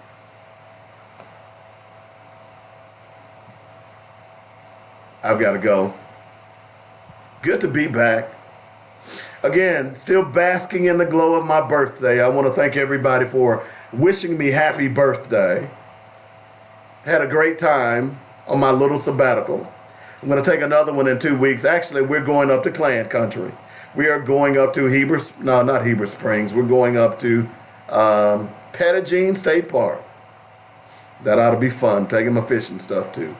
I've got to go. Good to be back. Again, still basking in the glow of my birthday. I want to thank everybody for wishing me happy birthday. Had a great time on my little sabbatical. I'm going to take another one in 2 weeks. Actually, we're going up to Clan Country. We are going up to not Heber Springs. We're going up to Pettigene State Park. That ought to be fun, taking my fishing stuff too.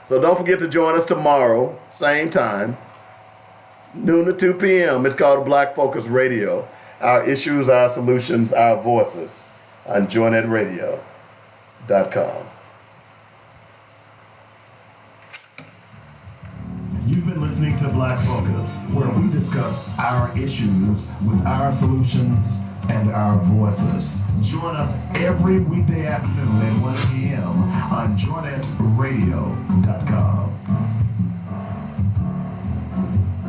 So don't forget to join us tomorrow, same time, noon to 2 p.m. It's called Black Focus Radio. Our issues, our solutions, our voices on joynetradio.com. You've been listening to Black Focus, where we discuss our issues with our solutions and our voices. Join us every weekday afternoon at 1 p.m. on Joynet Radio.